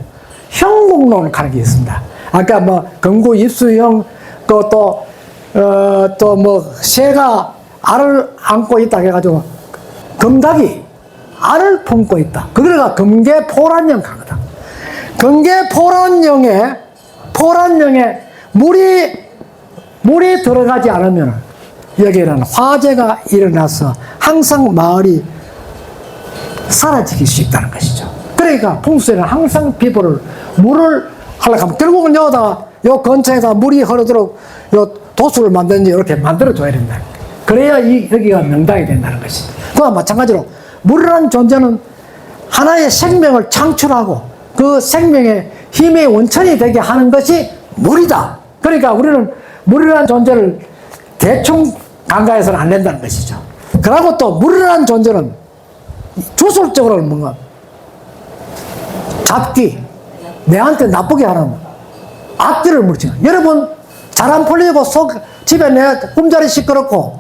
A: 형국론 가는 게 있습니다. 아까 금구 입수형, 또 새가 알을 안고 있다 해가지고 금닭이 알을 품고 있다. 그거가 금계포란령 가거든. 금계포란령에 물이 들어가지 않으면 여기에는 화재가 일어나서 항상 마을이 사라지기 쉽다는 것이죠. 그러니까 풍수에는 항상 물을 하려고 하면 결국은 여기다가 요 근처에다 물이 흐르도록 요 도수를 만드는지 이렇게 만들어줘야 된다. 그래야 여기가 명당이 된다는 것이죠. 그와 마찬가지로 물이라는 존재는 하나의 생명을 창출하고 그 생명의 힘의 원천이 되게 하는 것이 물이다. 그러니까 우리는 물이라는 존재를 대충 간과해서는 안 된다는 것이죠. 그리고 또 물이라는 존재는 주술적으로는 뭔가 잡기, 내한테 나쁘게 하는 악기를 물죠. 여러분 잘 안 풀리고 집에 내 꿈자리 시끄럽고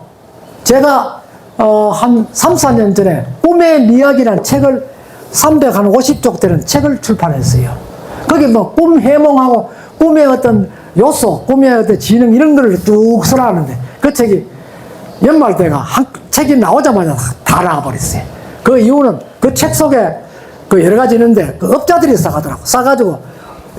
A: 제가 한 3, 4년 전에 꿈의 미학이라는 책을 350쪽 되는 책을 출판했어요. 거기 뭐 꿈 해몽하고 꿈의 어떤 요소, 꿈의 어떤 지능 이런 걸 쭉 써놨는데 그 책이 연말 때가 책이 나오자마자 다 나와버렸어요. 그 이유는 그 책 속에 그 여러 가지 있는데 그 업자들이 싸가더라고. 싸가지고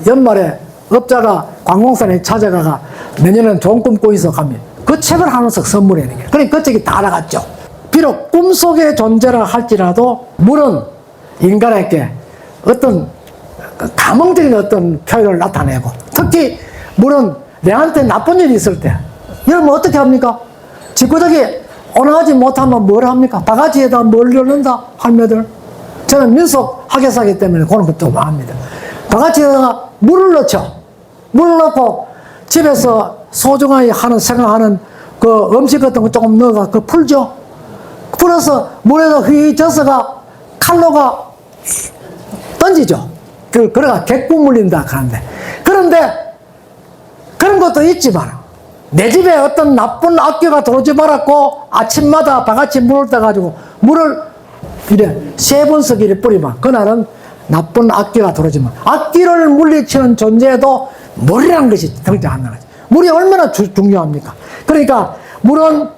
A: 연말에 업자가 관공서에 찾아가가 내년엔 좋은 꿈 꾸이소 가면 그 책을 하나씩 선물해 는 거예요. 그러니까 그 책이 다 나갔죠. 비록 꿈속의 존재라 할지라도 물은 인간에게 어떤 감흥적인 어떤 표현을 나타내고 특히 물은 내한테 나쁜 일이 있을 때 여러분 어떻게 합니까? 직구덕이 온화하지 못하면 뭘 합니까? 바가지에다 뭘 넣는다 할매들. 저는 민속 학예사기 때문에 그런 것도 합니다. 바가지에다가 물을 넣죠. 물을 넣고 집에서 소중하게 생각하는 그 음식 같은 거 조금 넣어가 그 풀죠. 풀어서 물에다 휘 젖어가 칼로가 던지죠. 그래가 객구 물린다 하는데 그런데 그런 것도 있지만 내 집에 어떤 나쁜 악귀가 들어오지 말았고 아침마다 바가지 물을 떠가지고 물을 이래 3번씩 이래 뿌리면 그날은 나쁜 악귀가 들어오지만 악귀를 물리치는 존재도 물이라는 것이 등장한다는 거죠. 물이 얼마나 중요합니까? 그러니까 물은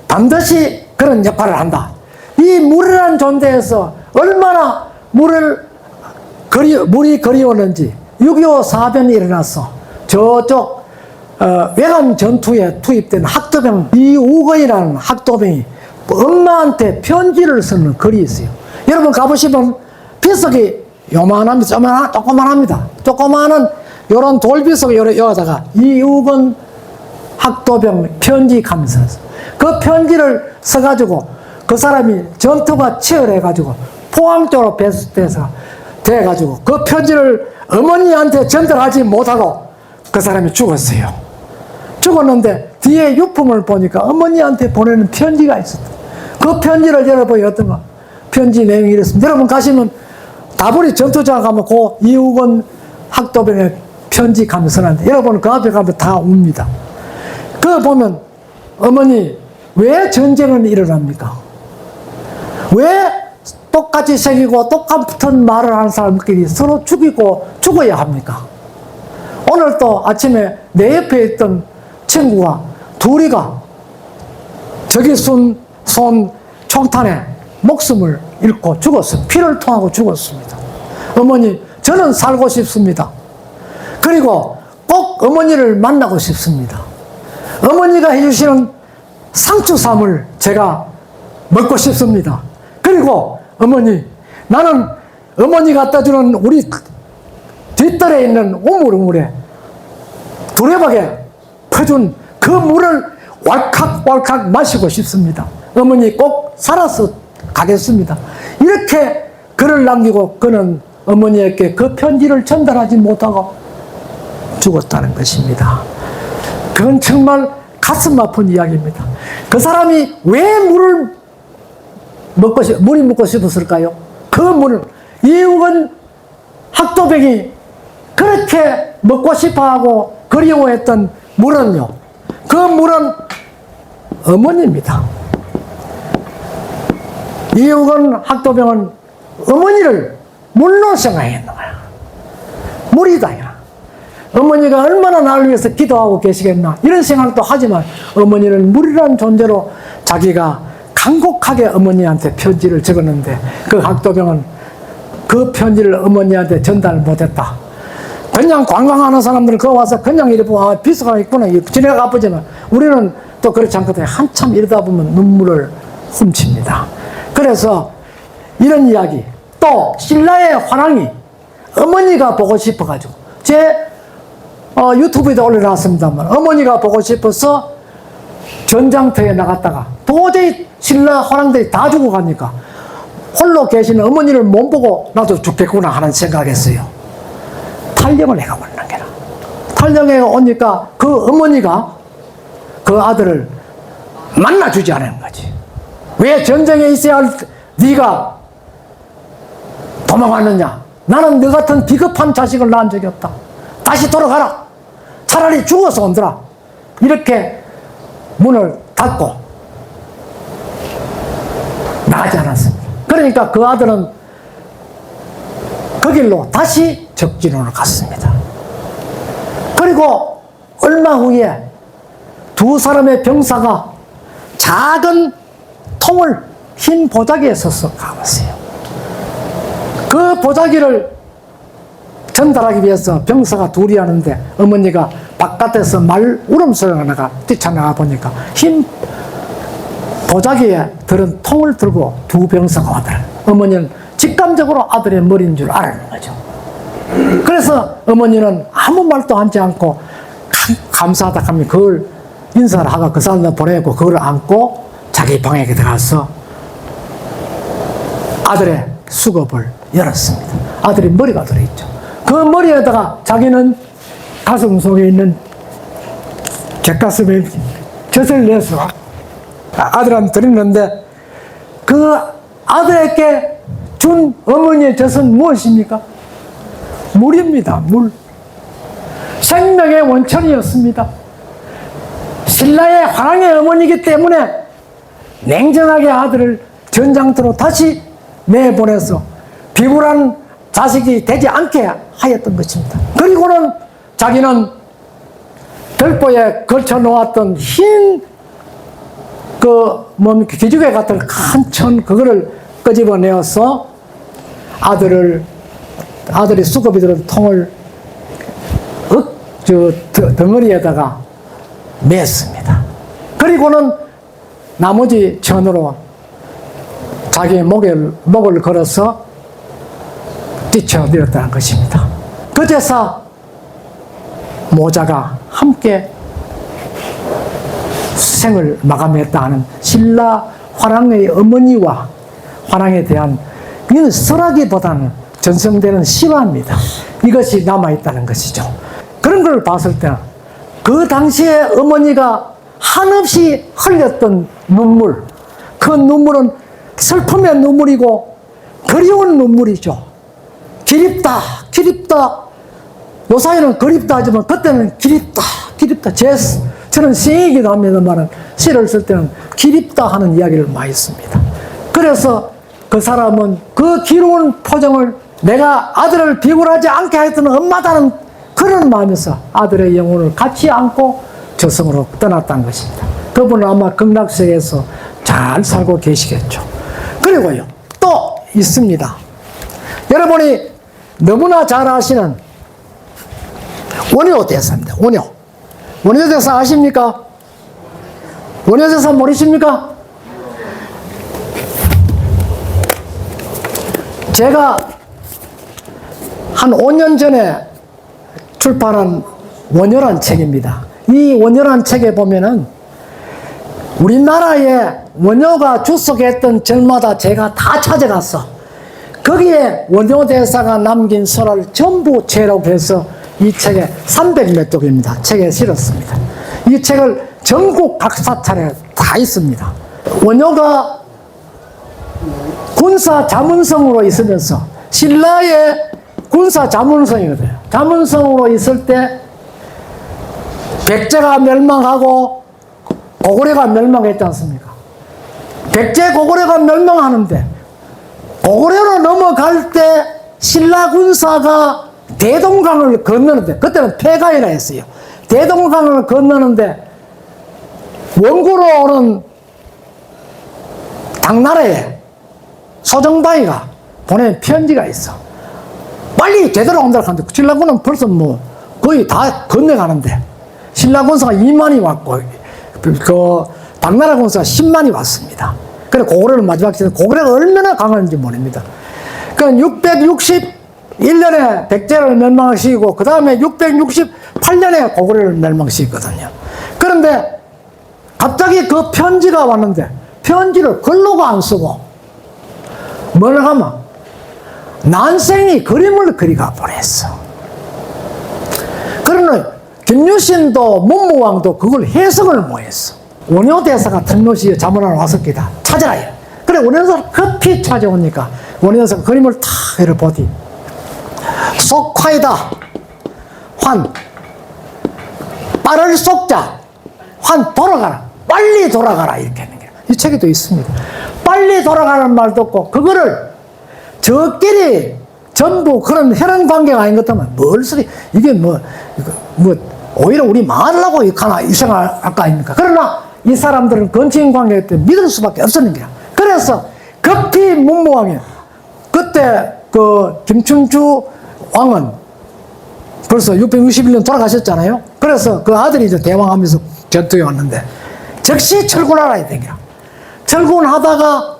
A: 반드시 그런 역할을 한다. 이 물이라는 존재에서 얼마나 물이 그리웠는지 6.25 사변이 일어났어. 저쪽 외관 전투에 투입된 학도병 이우건이라는 학도병이 엄마한테 편지를 쓰는 글이 있어요. 여러분 가보시면 비석이 요만합니다. 조그만합니다. 조그마한 요런 돌비석 여기다가 이우건 학도병 편지 가면서 그 편지를 써가지고 그 사람이 전투가 치열해가지고 포항 쪽으로 배수돼서 돼가지고 그 편지를 어머니한테 전달하지 못하고 그 사람이 죽었어요. 죽었는데 뒤에 유품을 보니까 어머니한테 보내는 편지가 있었다. 그 편지를 열어보니 어떤 거? 편지 내용이 이렇습니다. 여러분 가시면 다부리 전투장 가면 그 이우건 학도병의 편지 가면 써놨는데 여러분 그 앞에 가면 다 웁니다. 그거 보면 어머니 왜 전쟁은 일어납니까? 왜 똑같이 생기고 똑같은 말을 하는 사람들끼리 서로 죽어야 합니까? 오늘 또 아침에 내 옆에 있던 친구가 둘이가 저기 쏜 총탄에 목숨을 잃고 죽었어요. 피를 토하고 죽었습니다. 어머니 저는 살고 싶습니다. 그리고 꼭 어머니를 만나고 싶습니다. 어머니가 해주시는 상추쌈을 제가 먹고 싶습니다. 그리고 어머니 나는 어머니 갖다 주는 우리 뒷뜰에 있는 우물에 두레박에 퍼준 그 물을 왈칵왈칵 마시고 싶습니다. 어머니 꼭 살아서 가겠습니다. 이렇게 글을 남기고 그는 어머니에게 그 편지를 전달하지 못하고 죽었다는 것입니다. 그건 정말 가슴 아픈 이야기입니다. 그 사람이 왜 물이 먹고 싶었을까요? 그 물은 이우건 학도병이 그렇게 먹고 싶어하고 그리워했던 물은요, 그 물은 어머니입니다. 이우건 학도병은 어머니를 물로 생각했는 거야. 물이다. 어머니가 얼마나 나를 위해서 기도하고 계시겠나 이런 생각도 하지만 어머니는 물이라는 존재로 자기가 간곡하게 어머니한테 편지를 적었는데 그 학도병은 그 편지를 어머니한테 전달 못했다. 그냥 관광하는 사람들은 그거 와서 그냥 이래 보고, 아, 비서가 있구나. 지내가 아프지만, 우리는 또 그렇지 않거든요. 한참 이러다 보면 눈물을 훔칩니다. 그래서 이런 이야기, 또 신라의 화랑이 어머니가 보고 싶어가지고, 제 유튜브에도 올려놨습니다만, 어머니가 보고 싶어서 전장터에 나갔다가 도저히 신라 화랑들이 다 죽어가니까 홀로 계시는 어머니를 못 보고 나도 죽겠구나 하는 생각했어요. 탈령을 해가 버리는 게라. 탈령에 오니까 그 어머니가 그 아들을 만나주지 않은 거지. 왜 전쟁에 있어야 할 네가 도망왔느냐? 나는 너 같은 비겁한 자식을 낳은 적이 없다. 다시 돌아가라. 차라리 죽어서 온더라. 이렇게 문을 닫고 나가지 않았습니다. 그러니까 그 아들은 그 길로 다시 적진으로 갔습니다. 그리고 얼마 후에 두 사람의 병사가 작은 통을 흰 보자기에 서서 가봤어요. 그 보자기를 전달하기 위해서 병사가 둘이 하는데 어머니가 바깥에서 말 울음소리가 나가 뛰쳐나가 보니까 흰 보자기에 들은 통을 들고 두 병사가 와더라. 어머니는 직감적으로 아들의 머리인 줄 알았는 거죠. 그래서 어머니는 아무 말도 하지 않고 감사하다 하면 그걸 인사를 하고 그 사람을 보내고 그걸 안고 자기 방에 들어가서 아들의 수갑을 열었습니다. 아들이 머리가 들어있죠. 그 머리에다가 자기는 가슴 속에 있는 객가슴에 젖을 내서 아들한테 드리는데 그 아들에게 준 어머니의 젖은 무엇입니까? 물입니다. 물. 생명의 원천이었습니다. 신라의 화랑의 어머니이기 때문에 냉정하게 아들을 전장터로 다시 내보내서 비굴한 자식이 되지 않게 하였던 것입니다. 그리고는 자기는 들보에 걸쳐 놓았던 흰 기죽개 같은 큰 천 그거를 끄집어내어서 아들이 수갑이 들은 통을 덩어리에다가 맸습니다. 그리고는 나머지 천으로 자기의 목을 걸어서 뛰쳐내렸다는 것입니다. 그제서 모자가 함께 생을 마감했다는 신라 화랑의 어머니와 화랑에 대한 이는 설하기보다는 전성되는 실화입니다. 이것이 남아있다는 것이죠. 그런 걸 봤을 때 그 당시에 어머니가 한없이 흘렸던 눈물, 그 눈물은 슬픔의 눈물이고 그리운 눈물이죠. 기립다. 요사이는 그립다 하지만 그때는 기립다. 저는 시이기도 합니다만 시를 쓸 때는 기립다 하는 이야기를 많이 씁니다. 그래서 그 사람은 그 기로운 표정을 내가 아들을 비굴하지 않게 했던 엄마다는 그런 마음에서 아들의 영혼을 같이 안고 저승으로 떠났다는 것입니다. 그분은 아마 극락세계에서 잘 살고 계시겠죠. 그리고요, 또 있습니다. 여러분이 너무나 잘 아시는 원효 대사입니다. 원효 대사 아십니까? 원효 대사 모르십니까? 제가 한 5년 전에 출판한 원효란 책입니다. 이 원효란 책에 보면은 우리나라에 원효가 주석했던 절마다 제가 다 찾아갔어. 거기에 원효 대사가 남긴 설을 전부 재록해서 이 책에 300몇 쪽입니다. 책에 실었습니다. 이 책을 전국 각 사찰에 다 있습니다. 원효가 군사 자문성으로 있으면서 신라의 군사 자문성이거든요. 자문성으로 있을 때 백제가 멸망하고 고구려가 멸망했지 않습니까? 백제 고구려가 멸망하는데 고구려로 넘어갈 때 신라 군사가 대동강을 건너는데 그때는 폐가이라 했어요. 대동강을 건너는데 원고로 오는 당나라에 소정방이가 보낸 편지가 있어. 빨리 제대로 온다고 하는데 신라군은 벌써 뭐 거의 다 건너가는데 신라 군사가 2만이 왔고 그 당나라 군사가 10만이 왔습니다. 그래 고구려를 마지막 지는 고구려가 얼마나 강한지 모릅니다. 그 661년에 백제를 멸망시키고 그 다음에 668년에 고구려를 멸망시켰거든요. 그런데 갑자기 그 편지가 왔는데 편지를 글로가 안 쓰고 뭘 하면 난생이 그림을 그리가 보냈어. 그러나 김유신도 문무왕도 그걸 해석을 못했어. 원효대사가 등로시에 자문하러 왔었기다. 찾아라. 그래 원효대사가 급히 찾아오니까 원효대사가 그림을 탁 해를 보디 속화이다 환 빠를 속자 환 돌아가라 빨리 돌아가라 이렇게 하는 거예요. 이 책에도 있습니다. 빨리 돌아가라는 말도 없고 그거를 저끼리 전부 그런 혈연 관계가 아닌 것 같으면 뭘 쓰리 이게 뭐 오히려 우리 말하려고 하나 이 생각할 거 아닙니까? 그러나 이 사람들은 건친 관계 때문에 믿을 수밖에 없었는 거야. 그래서 급히 문무왕이 그때 그 김춘주 왕은 벌써 661년 돌아가셨잖아요. 그래서 그 아들이 이제 대왕하면서 전투에 왔는데 즉시 철군하라 이된 거야. 철군하다가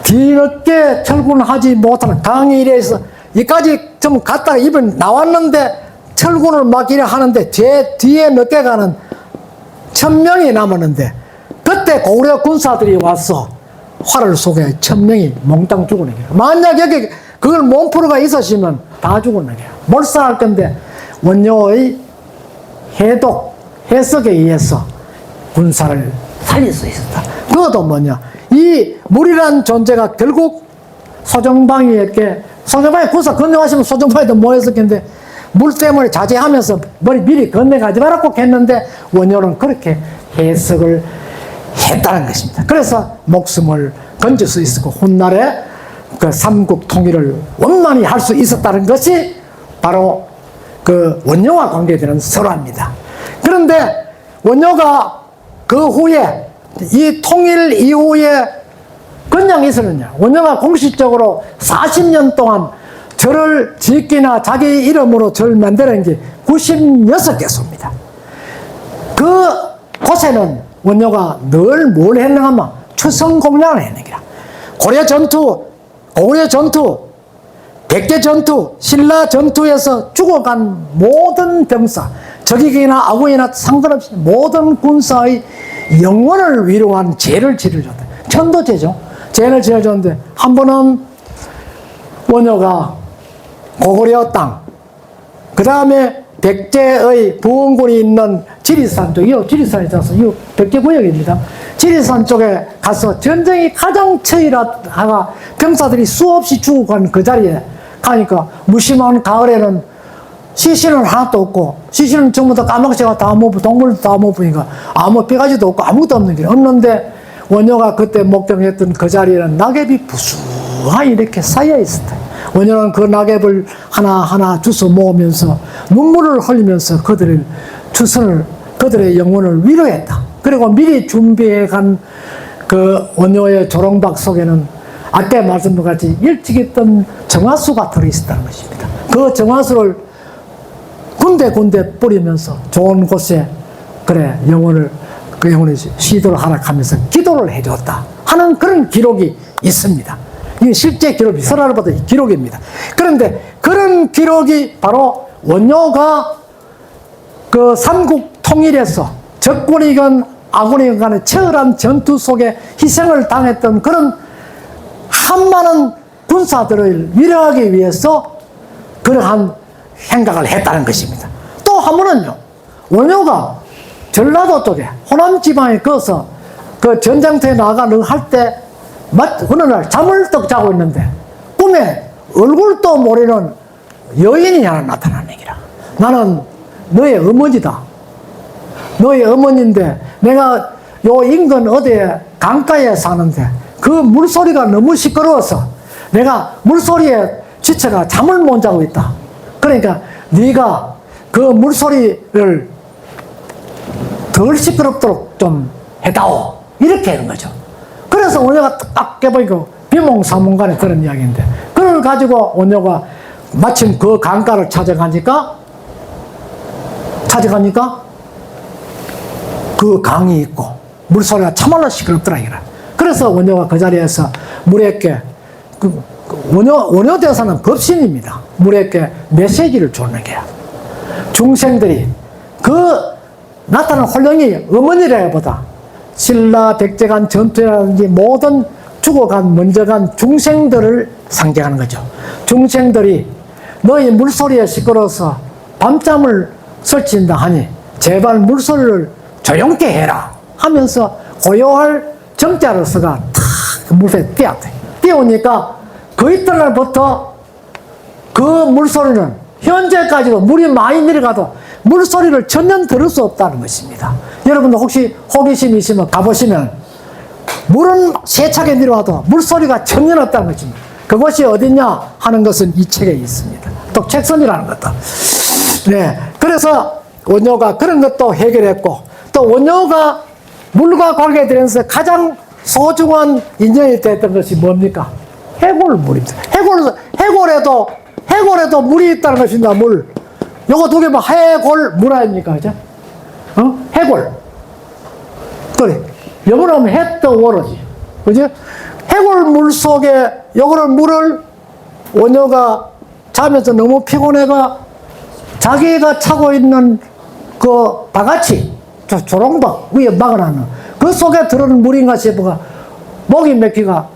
A: 뒤늦게 철군하지 못하는 강일에서 여기까지 좀 갔다가 입을 나왔는데 철군을 막기를 하는데 제 뒤에 늦게 가는 1000명이 남았는데 그때 고구려 군사들이 와서 활을 쏘게 1000명이 몽땅 죽어는 거예요. 만약 여기 그걸 몸푸르가 있었으면 다 죽어는 거예요. 몰살할 건데 원효의 해석에 의해서 군사를 살릴 수 있었다. 그것도 뭐냐 이 물이란 존재가 결국 소정방이에게 소정방이 군사 건너가시면 소정방에도 모였었겠는데 물 때문에 자제하면서 미리 건너가지 말라고 했는데 원효는 그렇게 해석을 했다는 것입니다. 그래서 목숨을 건질 수 있었고 훗날에 그 삼국 통일을 원만히 할 수 있었다는 것이 바로 그 원효와 관계되는 설화입니다. 그런데 원효가 그 후에 이 통일 이후에 그냥 있었느냐 원효가 공식적으로 40년 동안 절을 짓기나 자기 이름으로 절을 만드는 게 96개소입니다. 그 곳에는 원효가 늘 뭘 했는가 하면 추성공양을 했는 거야. 고려 전투, 백제 전투, 신라 전투에서 죽어간 모든 병사, 적이나 아군이나 상관없이 모든 군사의 영혼을 위로한 제를 지어줬다. 천도제죠. 제를 지어줬는데 한 번은 원효가 고구려 땅, 그 다음에 백제의 부원군이 있는 지리산 쪽, 이 지리산이 있어서 이 백제구역입니다. 지리산 쪽에 가서 전쟁이 가장 처일하다가 병사들이 수없이 죽어간 그 자리에 가니까 무심한 가을에는 시신은 하나도 없고 시신은 전부 다 까막새가 다 먹고 동물도 다 먹으니까 아무 뼈가지도 없고 아무것도 없는 게 없는데 원효가 그때 목격했던 그 자리에는 낙엽이 부수하니 이렇게 쌓여 있었다. 원효는 그 낙엽을 하나하나 주워 모으면서 눈물을 흘리면서 그들의 영혼을 위로했다. 그리고 미리 준비해 간 그 원효의 조롱박 속에는 아까 말씀드린 같이 일찍 있던 정화수가 들어있었다는 것입니다. 그 정화수를 군데군데 뿌리면서 좋은 곳에 그 영혼을 시도를 하락하면서 기도를 해줬다 하는 그런 기록이 있습니다. 이게 실제 기록이 설화를 보던 기록입니다. 그런데 그런 기록이 바로 원효가 그 삼국 통일에서 적군이건 아군이건 간의 처절한 전투 속에 희생을 당했던 그런 한많은 군사들을 위로하기 위해서 그러한 행각을 했다는 것입니다. 또 한 번은요, 원효가 전라도 쪽에 호남 지방에 거서 그 전장터에 나가는 할 때 어느 날 잠을 떡 자고 있는데 꿈에 얼굴도 모르는 여인이 하나 나타나는 얘기라. 나는 너의 어머니다. 너의 어머니인데 내가 요 인근 어디에 강가에 사는데 그 물소리가 너무 시끄러워서 내가 물소리에 지쳐가 잠을 못 자고 있다. 그러니까 네가 그 물소리를 덜 시끄럽도록 좀 해다오. 이렇게 하는 거죠. 그래서 원효가 딱 깨보니까 비몽사몽간에 그런 이야기인데 그걸 가지고 원효가 마침 그 강가를 찾아가니까 그 강이 있고 물소리가 참말로 시끄럽더라 이거라. 그래서 원효가 그 자리에서 물에게 원효 대사는 법신입니다. 물에게 메시지를 주는 게야. 중생들이 그 나타난 혼령이 어머니라기보다 신라 백제간 전투라든지 모든 죽어간 먼저 간 중생들을 상징하는 거죠. 중생들이 너희 물소리에 시끄러워서 밤잠을 설친다 하니 제발 물소리를 조용케 해라 하면서 고요할 정자로서가 탁 물소리에 띄었대. 띄우니까 그 이튿날부터 그 물소리는 현재까지도 물이 많이 내려가도 물소리를 전혀 들을 수 없다는 것입니다. 여러분들 혹시 호기심 있으면 가보시면 물은 세차게 내려와도 물소리가 전혀 없다는 것입니다. 그것이 어딨냐 하는 것은 이 책에 있습니다. 또 책선이라는 것도. 네. 그래서 원효가 그런 것도 해결했고, 또 원효가 물과 관계되면서 가장 소중한 인연이 됐던 것이 뭡니까? 해골물입니다. 해골에도 물이 있다는 것입니다. 물. 요거 두 개면 해골물 아닙니까? 그죠? 해골. 그래. 영어로 하면 head water지. 그죠? 해골물 속에 요거를 물을 원효가 자면서 너무 피곤해가 자기가 차고 있는 그 바가지, 조롱박 위에 막아놨는 그 속에 들어오는 물인가 싶어가 목이 맥히가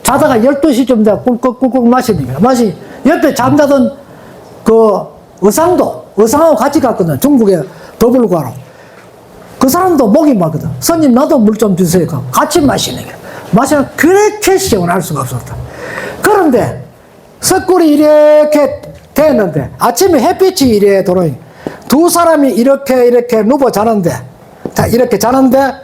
A: 자다가 12시쯤 돼 꿀꿀꿀 마시니까 마시 옆에 잠자던 그 의상하고 같이 갔거든. 중국에 더불과로. 그 사람도 목이 막거든. 스님 나도 물 좀 주세요. 같이 마시는 게. 마시면 그렇게 시원할 수가 없었다. 그런데 석굴이 이렇게 됐는데 아침에 햇빛이 이래 들어오니 두 사람이 이렇게 누워 자는데 이렇게 자는데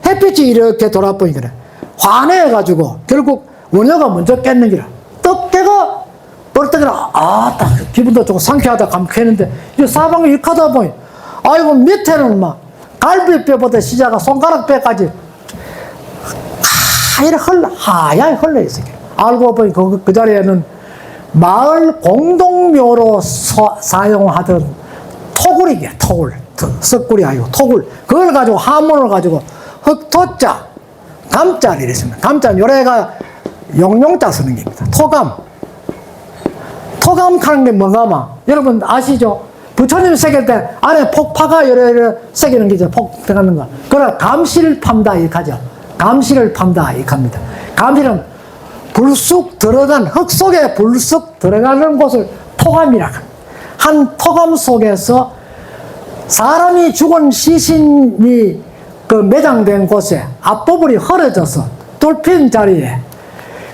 A: 햇빛이 이렇게 돌아보니 그래. 화내가지고 결국 원효가 먼저 깼는 기라. 떡 깨가 벌떡이라 딱 기분도 좋고 상쾌하다 감쾌했는데 이 사방에 이렇게 하다 보니 아이고 밑에는 막 갈비뼈부터 시작하 손가락 뼈까지 하얗게 흘러 있어. 알고 보니 그 자리에는 마을 공동묘로 사용하던 토굴이게 토굴. 석굴이 아니고 토굴. 그걸 가지고 화문을 가지고 흑토자 감자를 이랬습니다. 감자 요래가 용용자 쓰는 겁니다. 토감 하는 게 뭔가마 여러분 아시죠? 부처님 새길 때 안에 폭파가 이래 새기는 게죠. 폭 들어가는 거. 그래 감시를 판다 이렇게 하죠. 감시를 판다 이렇게 합니다. 감시는 불쑥 들어간 흙 속에 불쑥 들어가는 곳을 토감이라 합니다. 한 토감 속에서 사람이 죽은 시신이 그 매장된 곳에 앞부분이 헐어져서 뚫힌 자리에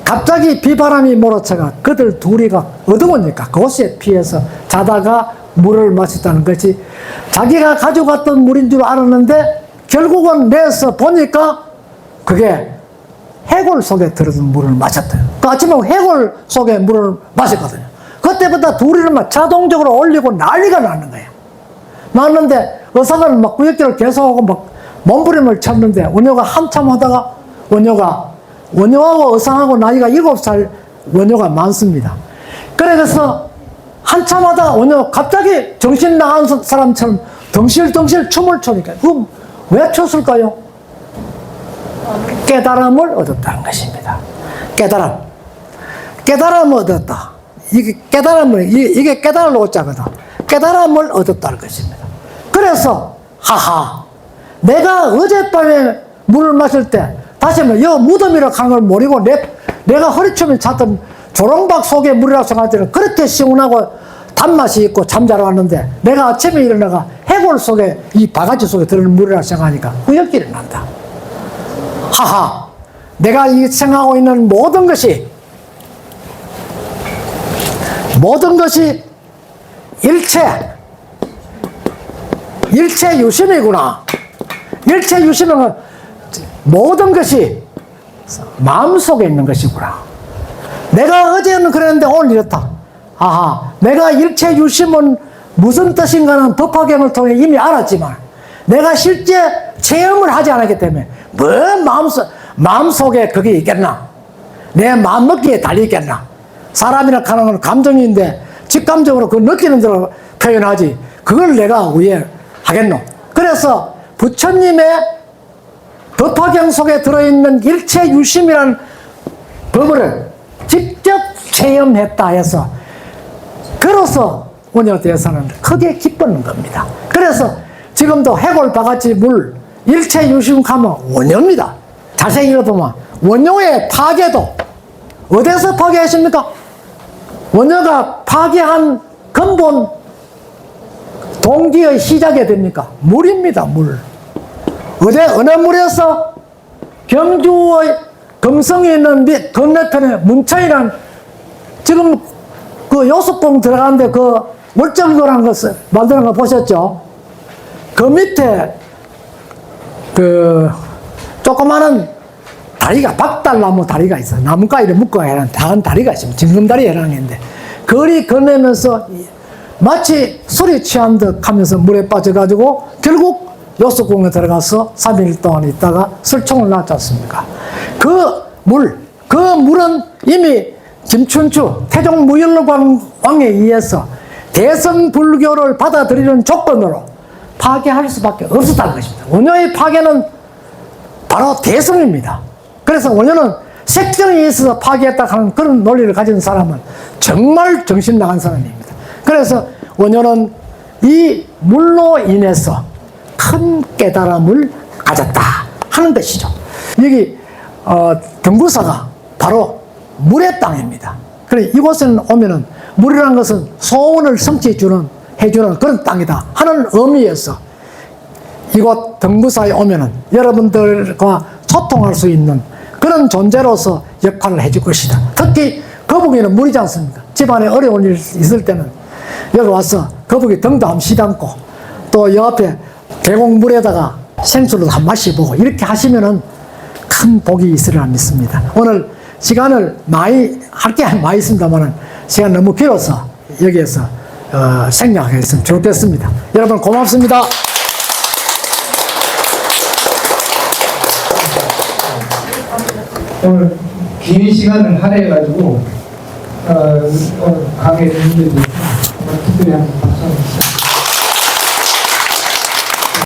A: 갑자기 비바람이 몰아쳐가 그들 둘이가 어두우니까 그곳에 피해서 자다가 물을 마셨다는 것이 자기가 가져갔던 물인 줄 알았는데 결국은 내서 보니까 그게 해골 속에 들어든 물을 마셨대요. 그 아침에 해골 속에 물을 마셨거든요. 그때부터 둘이는 막 자동적으로 올리고 난리가 나는 거예요. 났는데 의사가 막 구역질을 계속하고 막 몸부림을 쳤는데 원효가 한참 하다가 원효하고 의상하고 나이가 7살 원효가 많습니다. 그래서 한참 하다가 원효 갑자기 정신 나간 사람처럼 덩실덩실 춤을 추니까 그럼 왜 췄을까요? 깨달음을 얻었다는 것입니다. 깨달음을 얻었다. 이게 깨달을 얻자거든. 깨달음을 얻었다는 것입니다. 그래서 하하 내가 어젯밤에 물을 마실 때 다시 한번 여 무덤이라고 한 걸 모르고 내가 허리춤을 찼던 조롱박 속의 물이라고 생각할 때는 그렇게 시원하고 단맛이 있고 잠자러 왔는데 내가 아침에 일어나가 해골 속에 이 바가지 속에 들어있는 물이라고 생각하니까 후역질이 난다. 하하 내가 이 생각하고 있는 모든 것이 일체 유심이구나. 일체 유심은 모든 것이 마음속에 있는 것이구나. 내가 어제는 그랬는데 오늘 이렇다. 아하, 내가 일체 유심은 무슨 뜻인가는 법화경을 통해 이미 알았지만 내가 실제 체험을 하지 않았기 때문에 뭐 마음속에 그게 있겠나? 내 마음먹기에 달려있겠나? 사람이라 하는 건 감정인데 직감적으로 그 느끼는 대로 표현하지 그걸 내가 왜 하겠노. 그래서 부처님의 법화경 속에 들어있는 일체유심이라는 법을 직접 체험했다 해서 그로서 원효대사는 크게 기뻤는 겁니다. 그래서 지금도 해골바가지 물 일체유심 가면 원효입니다. 자세히 읽어보면 원효의 파괴도 어디서 파괴했습니까? 원효가 파괴한 근본 동기의 시작이 됩니까? 물입니다. 물. 어느 물에서 경주의 금성에 있는 건너편에 문천이란 지금 그 요수봉 들어가는데 그 월정교라는 것을 만드는 거 보셨죠? 그 밑에 그 조그마한 다리가 박달나무 다리가 있어요. 나뭇가지를 묶어 해ran 작은 다리가 있습니다. 징검다리에 해당했는데 그리 건너면서 마치 술에 취한 듯 하면서 물에 빠져가지고 결국 요수공에 들어가서 3일 동안 있다가 설총을 낳지 않습니까? 그 물은 이미 김춘추 태종 무열로왕에 의해서 대성불교를 받아들이는 조건으로 파괴할 수밖에 없었다는 것입니다. 원효의 파괴는 바로 대성입니다. 그래서 원효는 색정에 있어서 파괴했다 하는 그런 논리를 가진 사람은 정말 정신 나간 사람입니다. 그래서 원효는 이 물로 인해서 큰 깨달음을 가졌다 하는 것이죠. 여기 등부사가 바로 물의 땅입니다. 그래 이곳에는 오면은 물이라는 것은 소원을 해주는 그런 땅이다 하는 의미에서 이곳 등부사에 오면은 여러분들과 소통할 수 있는 그런 존재로서 역할을 해줄 것이다. 특히 거북이는 물이지 않습니까? 집안에 어려운 일 있을 때는 여기 와서 거북이 등도 한번 시담고 또 옆에 계곡물에다가 생수를 한 마시보고 이렇게 하시면은 큰 복이 있으리라 믿습니다. 오늘 시간을 할 게 많이 있습니다만은 시간 너무 길어서 여기에서 생략하겠으면 좋겠습니다. 여러분 고맙습니다.
B: 오늘 긴 시간을 할애해가지고 오늘 강의를 준비해 주셔서 특별히 한번 박수 한번 주세요.